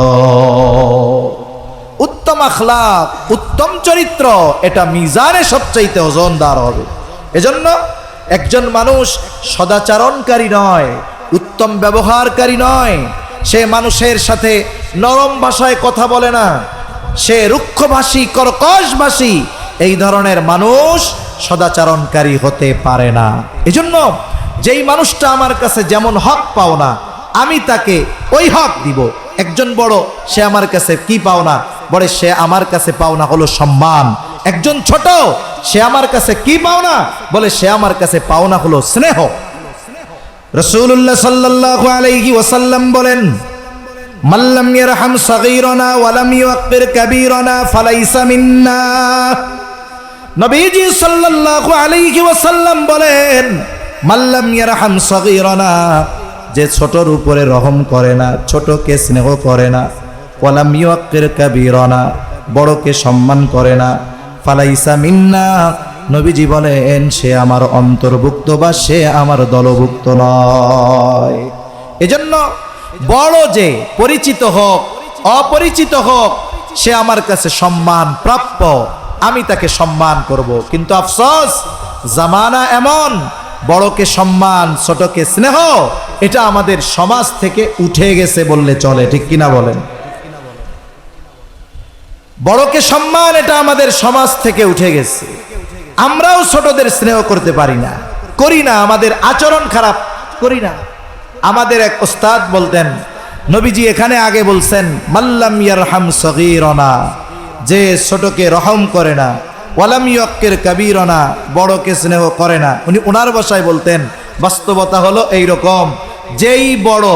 উত্তম আখলাক, উত্তম চরিত্র, এটা মিজানে সবচাইতে ওজনদার হবে। এজন্য একজন মানুষ সদাচরণকারী নয়, উত্তম ব্যবহারকারী নয়, সে মানুষের সাথে নরম ভাষায় কথা বলে না, সে রুক্ষভাষী, কর্কশভাষী, এই ধরনের মানুষ সদাচরণকারী হতে পারে না। এজন্য যেই মানুষটা আমার কাছে যেমন হক পাও না, আমি তাকে ওই হক দিব। একজন বড়, সে আমার কাছে কি পাও না? বলে সে আমার কাছে পাওনা হলো সম্মান। একজন ছোট, সে আমার কাছে কি পাওনা? বলে সে আমার কাছে পাওনা হলো স্নেহ। রাসূলুল্লাহ সাল্লাল্লাহু আলাইহি ওয়াসাল্লাম বলেন, মাল্লাম ইয়ারহাম সাগীরানা ওয়া লাম ইউক্কির কাবীরানা ফালাইসা মিন্না। নবীজি সাল্লাল্লাহু আলাইহি ওয়াসাল্লাম বলেন, মাল্লাম ইয়ারহাম সাগীরানা, যে ছোটর উপরে রহম করে না, ছোটকে স্নেহ করে না, ওয়া লাম ইউক্কির কাবীরানা, বড়কে সম্মান করে না, ফালাইসা মিন্না, নবীজি বলেন সে আমার অন্তর্ভুক্ত বা সে আমার দলভুক্ত নয়। এজন্য বড় যে পরিচিত হোক অপরিচিত হোক, সে আমার কাছে সম্মান প্রাপ্য, আমি তাকে সম্মান করব। কিন্তু আফসোস, জামানা এমন, বড়কে সম্মান ছোটকে স্নেহ, এটা আমাদের সমাজ থেকে উঠে গেছে বললে চলে, ঠিক কিনা বলেন? বড়কে সম্মান, এটা আমাদের সমাজ থেকে উঠে গেছে। আমরাও ছোটদের স্নেহ করতে পারি না, করি না, আমাদের আচরণ খারাপ, করি না। আমাদের এক ওস্তাদ বলতেন, নবীজি এখানে আগে বলছেন, মাল্লাম ইয়ারহাম সগীরানা, যে ছোটকে রহম করে না, ওয়ালাম ইউক্কির কাবীরানা, বড়কে স্নেহ করে না। উনি ওনার ভাষায় বলতেন, বাস্তবতা হলো এই রকম, যেই বড়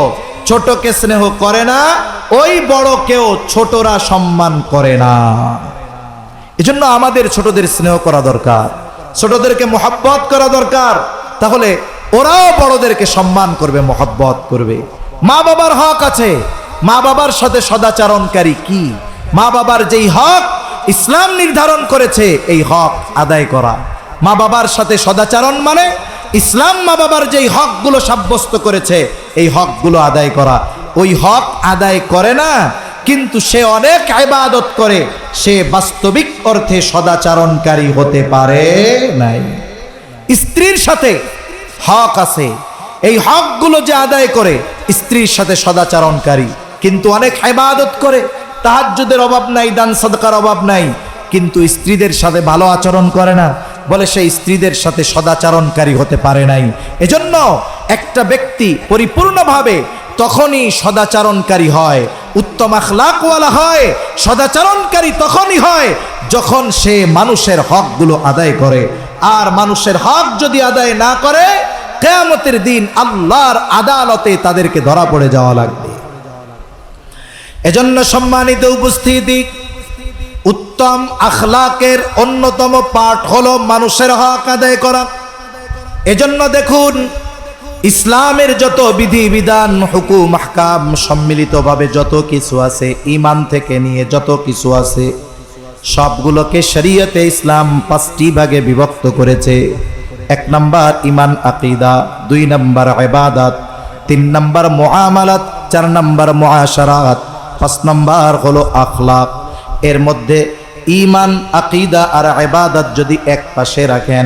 ছোটকে স্নেহ করে না, ওই বড়কেও ছোটরা সম্মান করে না। এজন্য আমাদের ছোটদের স্নেহ করা দরকার, ছোটদেরকে মোহাব্বত করা দরকার, তাহলে ওরাও বড়দেরকে সম্মান করবে, মোহাব্বত করবে। মা বাবার হক আছে, মা বাবার সাথে সদাচরণকারী কি? মা বাবার যেই হক ইসলাম নির্ধারণ করেছে, এই হক আদায় করা। মা বাবার সাথে সদাচরণ মানে ইসলাম মা বাবার যেই হকগুলো সাব্যস্ত করেছে, এই হকগুলো আদায় করা। ওই হক আদায় করে না, কিন্তু সে অনেক ইবাদত করে, সে বাস্তবিক অর্থে সদাচরণকারী হতে পারে নাই। স্ত্রীর সাথে হক আছে, এই হকগুলো যে আদায় করে, স্ত্রীর সাথে সদাচরণকারী, কিন্তু অনেক ইবাদত করে, তাহাজ্জুদের অভাব নাই, দান সাদকার অভাব নাই, কিন্তু স্ত্রীদের সাথে ভালো আচরণ করে না, বলে সে স্ত্রীদের সাথে সদাচরণকারী হতে পারে নাই। এজন্য একটা ব্যক্তি পরিপূর্ণভাবে তখনই সদাচরণকারী হয়, উত্তম আখলাকওয়ালা হয়, সদাচরণকারী তখনই হয় যখন সে মানুষের হকগুলো আদায় করে। আর মানুষের হক যদি আদায় না করে, কিয়ামতের দিন আল্লাহর আদালতে তাদেরকে ধরা পড়ে যাওয়া লাগবে। এজন্য সম্মানিত উপস্থিতি, উত্তম আখলাকের অন্যতম পাঠ হলো মানুষের হক আদায় করা। এজন্য দেখুন, ইসলামের যত বিধিবিধান, হুকুম, আহকাম সম্মিলিতভাবে যত কিছু আছে, ঈমান থেকে নিয়ে যত কিছু আছে, সবগুলোকে শরীয়তে ইসলাম 5টি ভাগে বিভক্ত করেছে। 1 নাম্বার ঈমান আকীদা, 2 নাম্বার ইবাদত, 3 নাম্বার মুআমালাত, 4 নাম্বার মুআশারাত, 5 নাম্বার হলো আখলাক। এর মধ্যে ঈমান, আকীদা আর ইবাদত যদি এক পাশে রাখেন,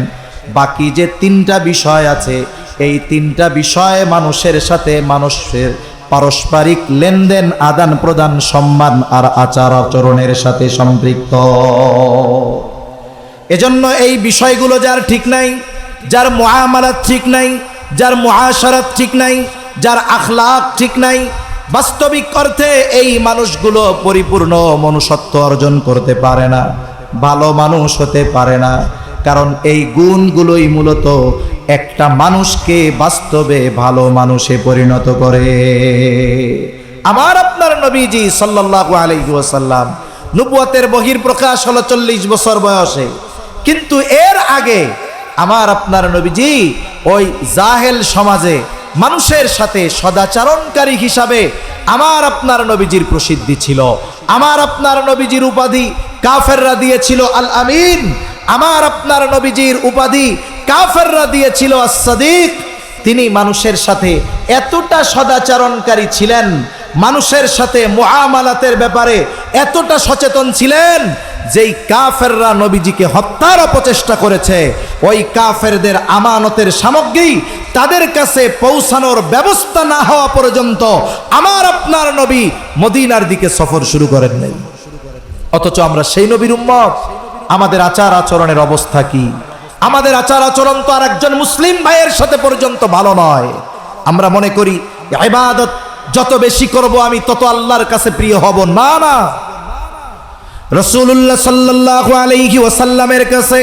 বাকি যে 3টা বিষয় আছে, এই 3টা বিষয় মানুষের সাথে মানুষের পারস্পরিক লেনদেন, আদান প্রদান, সম্মান আর আচার আচরণের সাথে সম্পৃক্ত। এজন্য এই বিষয়গুলো যার ঠিক নাই, যার মুআমালাত ঠিক নাই, যার মুআশারাত ঠিক নাই, যার আখলাক ঠিক নাই, বাস্তবিক অর্থে এই মানুষগুলো পরিপূর্ণ মনুষ্যত্ব অর্জন করতে পারে না, ভালো মানুষ হতে পারে না। কারণ এই গুণগুলোই মূলত একটা মানুষকে বাস্তবে ভালো মানুষে পরিণত করে। আমার আপনার নবীজি সাল্লাল্লাহু আলাইহি ওয়াসাল্লাম নবুয়তের বহিঃপ্রকাশ হলো 40 বছর বয়সে, কিন্তু এর আগে আমার আপনার নবীজি ওই জাহেল সমাজে মানুষের সাথে সদাচরণকারী হিসাবে আমার আপনার নবীজির প্রসিদ্ধি ছিল। আমার আপনার নবীজির উপাধি কাফেররা দিয়েছিল আল আমিন। আমার আপনার নবীজির উপাধি কাফেররা দিয়েছিল as-সাদিক। তিনি মানুষের সাথে এতটা সদাচরণকারী ছিলেন, মানুষের সাথে মুআমালাতের ব্যাপারে এতটা সচেতন ছিলেন, যেই কাফেররা নবীজিকে হত্যার অপচেষ্টা করেছে, ওই কাফেরদের আমানতের সামগ্রী তাদের কাছে পৌঁছানোর ব্যবস্থা না হওয়া পর্যন্ত আমার আপনার নবী মদিনার দিকে সফর শুরু করেন নাই। অথচ আমরা সেই নবীর উম্মত। আমাদের আচার আচরণের অবস্থা কি? আমাদের আচার আচরণ তো আর একজন মুসলিম ভাইয়ের সাথে পর্যন্ত ভালো নয়। আমরা মনে করি ইবাদত যত বেশি করব আমি তত আল্লাহর কাছে প্রিয় হব। না না, রাসূলুল্লাহ সাল্লাল্লাহু আলাইহি ওয়াসাল্লামের কাছে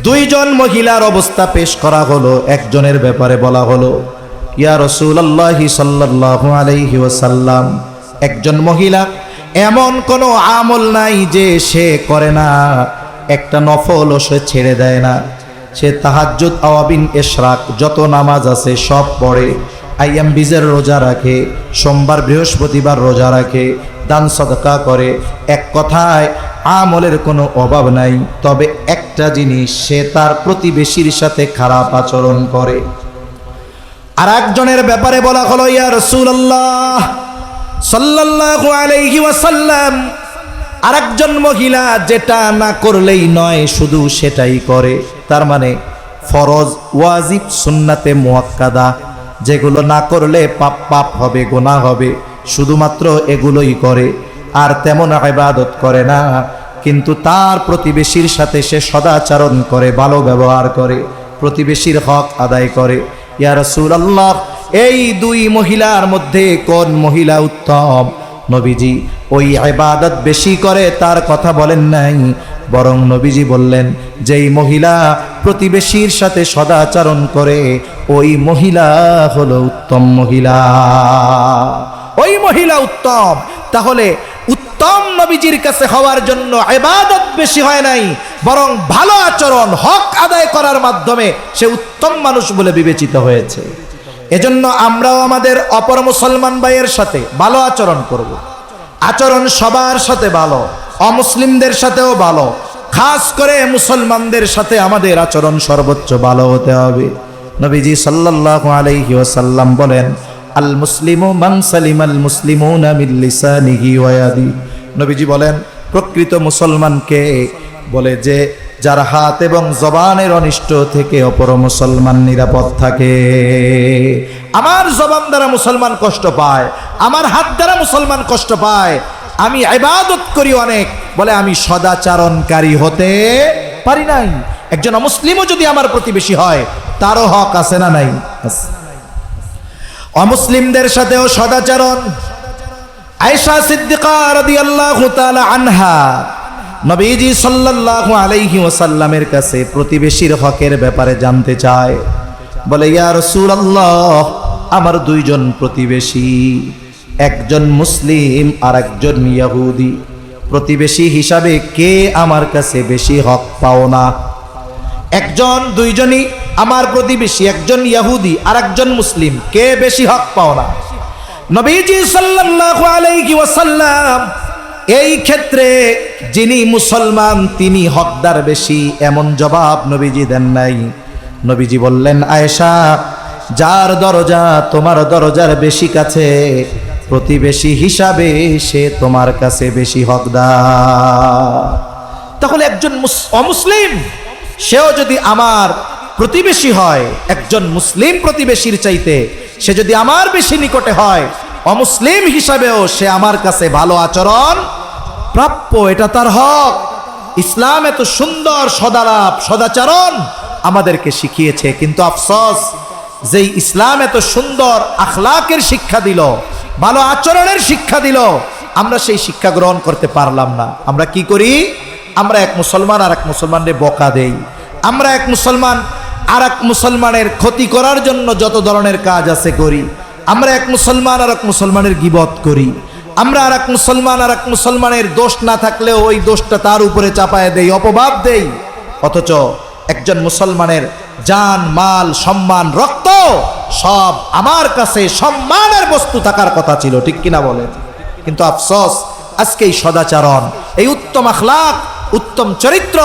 2 জন মহিলার অবস্থা পেশ করা হলো। একজনের ব্যাপারে বলা হলো, ইয়া রাসূলুল্লাহ সাল্লাল্লাহু আলাইহি ওয়াসাল্লাম, একজন মহিলা এমন কোনো আমল নাই যে সে করে না, একটা নফলও সে ছেড়ে দেয় না। সে তাহাজ্জুদ, আওয়াবিন, ইশরাক যত নামাজ আছে সব পড়ে, আইয়াম বিজের রোজা রাখে, সোমবার বৃহস্পতিবার রোজা রাখে, দান সদকা করে। এক কথায় আমলের কোনো অভাব নাই। তবে একটা জিনিস, সে তার প্রতিবেশীর সাথে খারাপ আচরণ করে। আর একজনের ব্যাপারে বলা হলো, ইয়া রাসূলুল্লাহ সাল্লাল্লাহু আলাইহি ওয়াসাল্লাম, আরেকজন মহিলা যেটা না করলেই নয়, শুধু সেটাই করে। তার মানে ফরজ, ওয়াজিব, সুন্নাতে মুআক্কাদা, যেগুলো না করলে পাপ হবে, গুনাহ হবে, শুধুমাত্র এগুলোই করে, আর তেমন ইবাদত করে না। কিন্তু তার প্রতিবেশীর সাথে সে সদাচরণ করে, ভালো ব্যবহার করে, প্রতিবেশীর হক আদায় করে। ইয়া রাসূলুল্লাহ, এই 2 মহিলার মধ্যে কোন মহিলা উত্তম? নবীজি ওই ইবাদত বেশি করে তার কথা বলেন নাই, বরং নবীজি বললেন, যেই মহিলা প্রতিবেশীর সাথে সদাচরণ করে ওই মহিলা হলো উত্তম মহিলা, ওই মহিলা উত্তম। তাহলে উত্তম নবীজির কাছে হওয়ার জন্য ইবাদত বেশি হয় নাই, বরং ভালো আচরণ, হক আদায় করার মাধ্যমে সে উত্তম মানুষ বলে বিবেচিত হয়েছে। এজন্য আমরাও আমাদের অপর মুসলমান ভাইয়ের সাথে ভালো আচরণ করব। আচরণ সবার সাথে ভালো, অমুসলিমদের সাথেও ভালো, খাস করে মুসলমানদের সাথে আমাদের আচরণ সর্বোচ্চ ভালো হতে হবে। নবীজি সাল্লাল্লাহু আলাইহি ওয়াসাল্লাম বলেন, আল মুসলিমু মান সালিমাল মুসলিমুনা মিন লিসানিহি ওয়া ইয়াদি। নবীজি বলেন, প্রকৃত মুসলমানকে বলে যে যার হাত এবং জবানের অনিষ্ট থেকে অপর মুসলমান নিরাপদ থাকে। আমার জবান দ্বারা মুসলমান কষ্ট পায়, আমার হাত দ্বারা মুসলমান কষ্ট পায়, আমি ইবাদত করি অনেক, বলে আমি সদাচরণকারী হতে পারি নাই। একজন অমুসলিমও যদি আমার প্রতিবেশী হয় তারও হক আছে না নাই? অমুসলিমদের সাথেও সদাচরণ। আয়েশা সিদ্দিকা রাদিয়াল্লাহু তাআলা আনহা নবীজি সাল্লাল্লাহু আলাইহি ওয়াসাল্লামের কাছে প্রতিবেশীর হকের ব্যাপারে জানতে চায়। বলে, ইয়া রাসূলুল্লাহ, আমার দুইজন প্রতিবেশী, একজন মুসলিম আর একজন ইহুদি। প্রতিবেশী হিসাবে কে আমার কাছে বেশি হক পাও না? দুইজনই আমার প্রতিবেশী, একজন ইহুদি আর একজন মুসলিম, কে বেশি হক পাও না? নবীজি সাল্লাল্লাহু আলাইহি ওয়াসাল্লাম এই ক্ষেত্রে যিনি মুসলমান তিনি হকদার বেশি এমন জবাব নবীজি দেন নাই। নবীজি বললেন, আয়েশা, যার দরজা তোমার দরজার বেশি কাছে, প্রতিবেশী হিসাবে সে তোমার কাছে বেশি হকদার। তাহলে একজন অমুসলিম সেও যদি আমার প্রতিবেশী হয়, একজন মুসলিম প্রতিবেশীর চাইতে সে যদি আমার বেশি নিকটে হয়, অমুসলিম হিসাবেও সে আমার কাছে ভালো আচরণ প্রাপ্য, এটা তার হক। ইসলাম এত সুন্দর সদালাপ সদাচরণ আমাদেরকে শিখিয়েছে, কিন্তু আফসোস যেই ইসলাম এত সুন্দর আখলাকের শিক্ষা দিল, ভালো আচরণের শিক্ষা দিল, আমরা সেই শিক্ষা গ্রহণ করতে পারলাম না। আমরা কি করি? আমরা এক মুসলমান আর এক মুসলমানের বকা দেই। আমরা এক মুসলমান আর এক মুসলমানের ক্ষতি করার জন্য যত ধরনের কাজ আছে করি। আমরা এক মুসলমান আর এক মুসলমানের গীবত করি। আমরা আর এক মুসলমান আর এক মুসলমানের দোষ না থাকলেও ওই দোষটা তার উপরে চাপায় দেই, অপবাদ দেই। অথচ একজন মুসলমানের জান, মাল, সম্মান, রক্ত সব আমার কাছে সম্মানের বস্তু থাকার কথা ছিল, ঠিক কিনা বলেন? কিন্তু আফসোস আজকে এই সদাচরণ, এই উত্তম আখলাক, উত্তম চরিত্র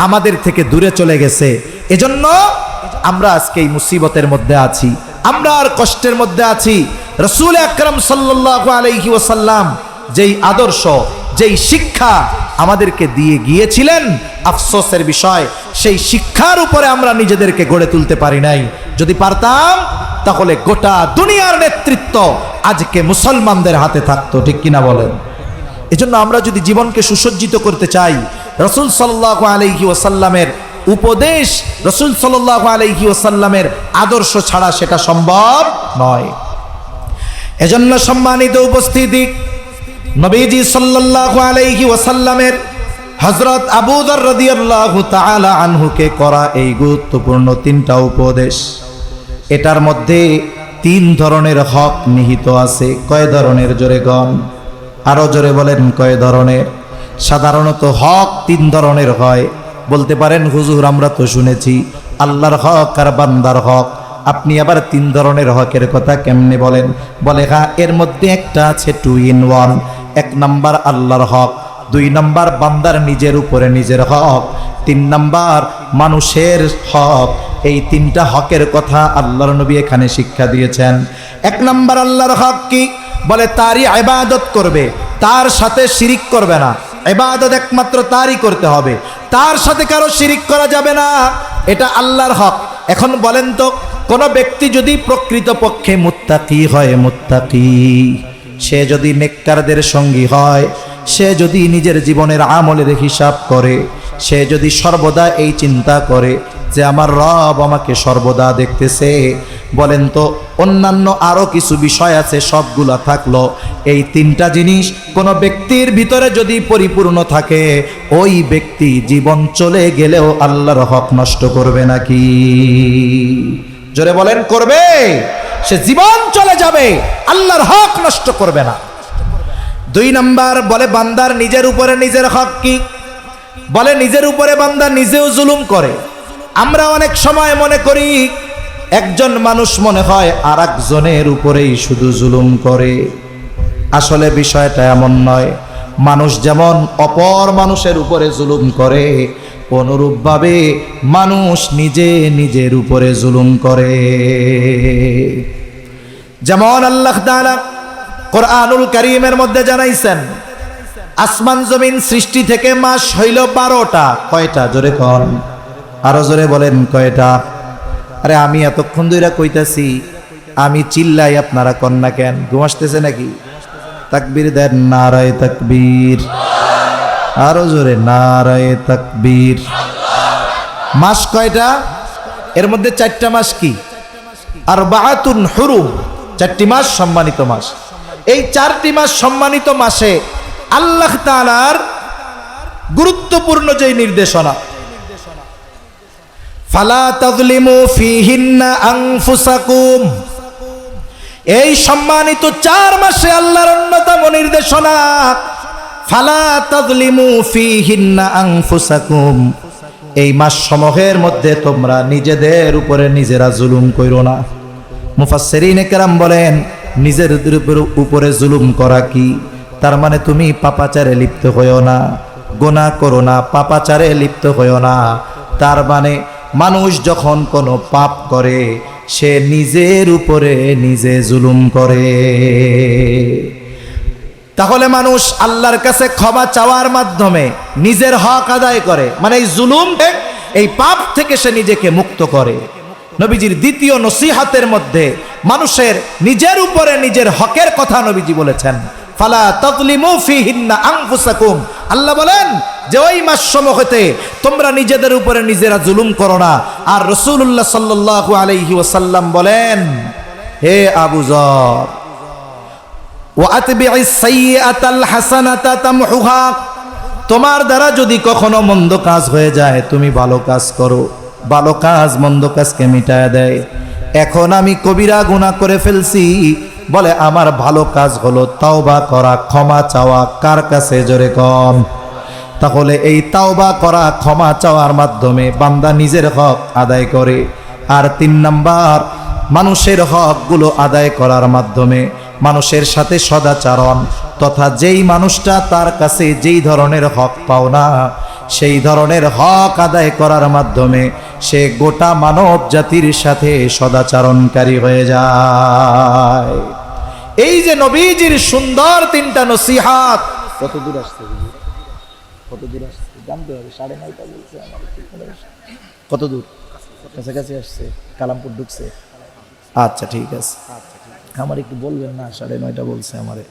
আমাদের থেকে দূরে চলে গেছে। এজন্য আমরা আজকে এই মুসিবতের মধ্যে আছি, আমরা আর কষ্টের মধ্যে আছি। রাসূল আকরাম সাল্লাল্লাহু আলাইহি ওয়াসাল্লাম যেই আদর্শ, যেই শিক্ষা আমাদেরকে দিয়ে গিয়েছিলেন, আফসোসের বিষয় সেই শিক্ষার উপরে আমরা নিজেদেরকে গড়ে তুলতে পারি নাই। যদি পারতাম তাহলে গোটা দুনিয়ার নেতৃত্ব আজকে মুসলমানদের হাতে থাকতো, ঠিক কিনা বলেন? এজন্য আমরা যদি জীবনকে সুসজ্জিত করতে চাই, রাসূল সাল্লাল্লাহু আলাইহি ওয়াসাল্লামের উপদেশ, রাসূল সাল্লাল্লাহু আলাইহি ওয়াসাল্লামের আদর্শ ছাড়া সেটা সম্ভব নয়। এজন্য সম্মানিত উপস্থিতি, নবীজি সাল্লাল্লাহু আলাইহি ওয়াসাল্লামের হযরত আবু যর রাদিয়াল্লাহু তাআলা আনহুকে করা এই গুরুত্বপূর্ণ তিনটা উপদেশ, এটার মধ্যে তিন ধরনের হক নিহিত আছে। কয় ধরনের? জোরে গণ, আরো জোরে বলেন, কয় ধরনের? সাধারণত হক তিন ধরনের হয়। বলতে পারেন, হুজুর আমরা তো শুনেছি আল্লাহর হক আর বান্দার হক, আপনি আবার তিন ধরনের হকের কথা কেমনে বলেন? বলে, হ্যাঁ, এর মধ্যে একটা আছে 2 in 1। 1 নাম্বার আল্লাহর হক, 2 নাম্বার বান্দার নিজের উপরে নিজের হক, 3 নাম্বার মানুষের হক। এই তিনটা হকের কথা আল্লাহর নবী এখানে শিক্ষা দিয়েছেন। 1 নাম্বার আল্লাহর হক কি? বলে তারই ইবাদত করবে, তার সাথে শিরিক করবে না। ইবাদত একমাত্র তারই করতে হবে, তার সাথে কারো শিরিক করা যাবে না, এটা আল্লাহর হক। এখন বলেন তো, কোন ব্যক্তি যদি প্রকৃতপক্ষে মুত্তাকি হয়, মুত্তাকি, সে যদি নেককারদের সঙ্গী হয়, সে যদি নিজের জীবনের আমলের হিসাব করে, সে যদি সর্বদা এই চিন্তা করে যে আমার রব আমাকে সর্বদা দেখতেছে, বলেন তো অন্যান্য আরো কিছু বিষয় আছে, সবগুলা থাকলো, এই তিনটা জিনিস কোন ব্যক্তির ভিতরে যদি পরিপূর্ণ থাকে, ওই ব্যক্তি জীবন চলে গেলেও আল্লাহর হক নষ্ট করবে নাকি? জোরে বলেন, করবে? সে জীবন চলে যাবে, আল্লাহর হক নষ্ট করবে না। 2 নাম্বার বলে বান্দার নিজের উপরে নিজের হক কি? বলে নিজের উপরে বান্দা নিজেও জুলুম করে। আমরা অনেক সময় মনে করি একজন মানুষ মনে হয় আর একজনের উপরেই শুধু জুলুম করে। আসলে বিষয়টা এমন নয়। মানুষ যেমন অপর মানুষের উপরে জুলুম করে, অনুরূপভাবে মানুষ নিজে নিজের উপরে জুলুম করে। যেমন আল্লাহ তাআলা কোরআনুল কারীমের মধ্যে জানাইছেন, আসমান জমিন সৃষ্টি থেকে মাস হইল 12টা। কয়টা? জোরে কোন, আরো জোরে বলেন, কয়টা? আরে আমি এতক্ষণ ধরে কইতাছি, আমি চিল্লাই, আপনারা কন না কেন? ঘুম আসতেছে নাকি? তাকবীর দেন, নারায়ে তাকবীর, আরো জোরে নারায়ে তাকবীর। মাস কয়টা? এর মধ্যে 4টা মাস কি? আরবাআতুন হুরুম, 4টি মাস সম্মানিত মাস। এই 4টি মাস সম্মানিত মাসে আল্লাহ তাআলার গুরুত্বপূর্ণ যে নির্দেশনা, ফালা তাযলিমু ফীহিন্না আনফুসাকুম, এই সম্মানিত 4 মাসে আল্লাহর অন্যতম নির্দেশনা, ফালা তাযলিমু ফীহিন্না আনফুসাকুম, এই মাস সমূহের মধ্যে তোমরা নিজেদের উপরে নিজেরা জুলুম কইরো না। মুফাসসিরিনে কেরাম বলেন নিজেদের উপরে জুলুম করা কি? তার মানে তুমি পাপাচারে লিপ্ত হইও না, গুনাহ করো না, পাপাচারে লিপ্ত হইও না। তার মানে মানুষ যখন কোনো পাপ করে সে নিজের উপরে নিজে জুলুম করে। তাহলে মানুষ আল্লাহর কাছে ক্ষমা চাওয়ার মাধ্যমে নিজের হক আদায় করে, মানে এই জুলুম, এই পাপ থেকে সে নিজেকে মুক্ত করে। নবীজির দ্বিতীয় নসিহতের মধ্যে মানুষের নিজের উপরে নিজের হকের কথা নবীজি বলেছেন, ফালা তাযলিমু ফীহিন্না আনফুসাকুম। আল্লাহ বলেন যে ওই মাস সমূহতে তোমরা নিজেদের উপরে নিজেরা জুলুম করো না। আর রাসূলুল্লাহ সাল্লাল্লাহু আলাইহি ওয়াসাল্লাম বলেন, হে আবু যর, ওয়াতবি'is সাইয়্যাতাল হাসানাতা তামহুহা, তোমার দ্বারা যদি কখনো মন্দ কাজ হয়ে যায় তুমি ভালো কাজ করো, ভালো কাজ মন্দ কাজকে মিটায় দেয়। এখন আমি কবিরা গুনাহ করে ফেলছি, বলে আমার ভালো কাজ হলো তাওবা করা, ক্ষমা চাওয়া। কার কাছে? জোরে কম। তাহলে এই তাওবা করা, ক্ষমা চাওয়ার মাধ্যমে বান্দা নিজের হক আদায় করে। আর 3 নাম্বার, মানুষের হকগুলো আদায় করার মাধ্যমে মানুষের সাথে সদাচরণ, তথা যেই মানুষটা তার কাছে যেই ধরনের হক পাও না সেই ধরনের হক আদায় করার মাধ্যমে সে গোটা মানব জাতির সাথে সদাচরণকারী হয়ে যায়। এই যে নবীজির সুন্দর 3টা নসিহত, কত দূর আসছে? কত দূর আসছে জানতে হবে। 9:30 বলছে আমার, কত দূর? কাছাকাছি আসছে, কালামপুর ঢুকছে। আচ্ছা ঠিক আছে, আমার একটু বলবেন না? 9:30 বলছে আমারে।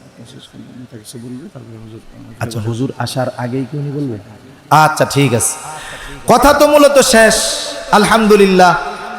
আচ্ছা হুজুর আসার আগেই কি উনি বলবেন? আচ্ছা ঠিক আছে, কথা তো মূলত শেষ। আলহামদুলিল্লাহ।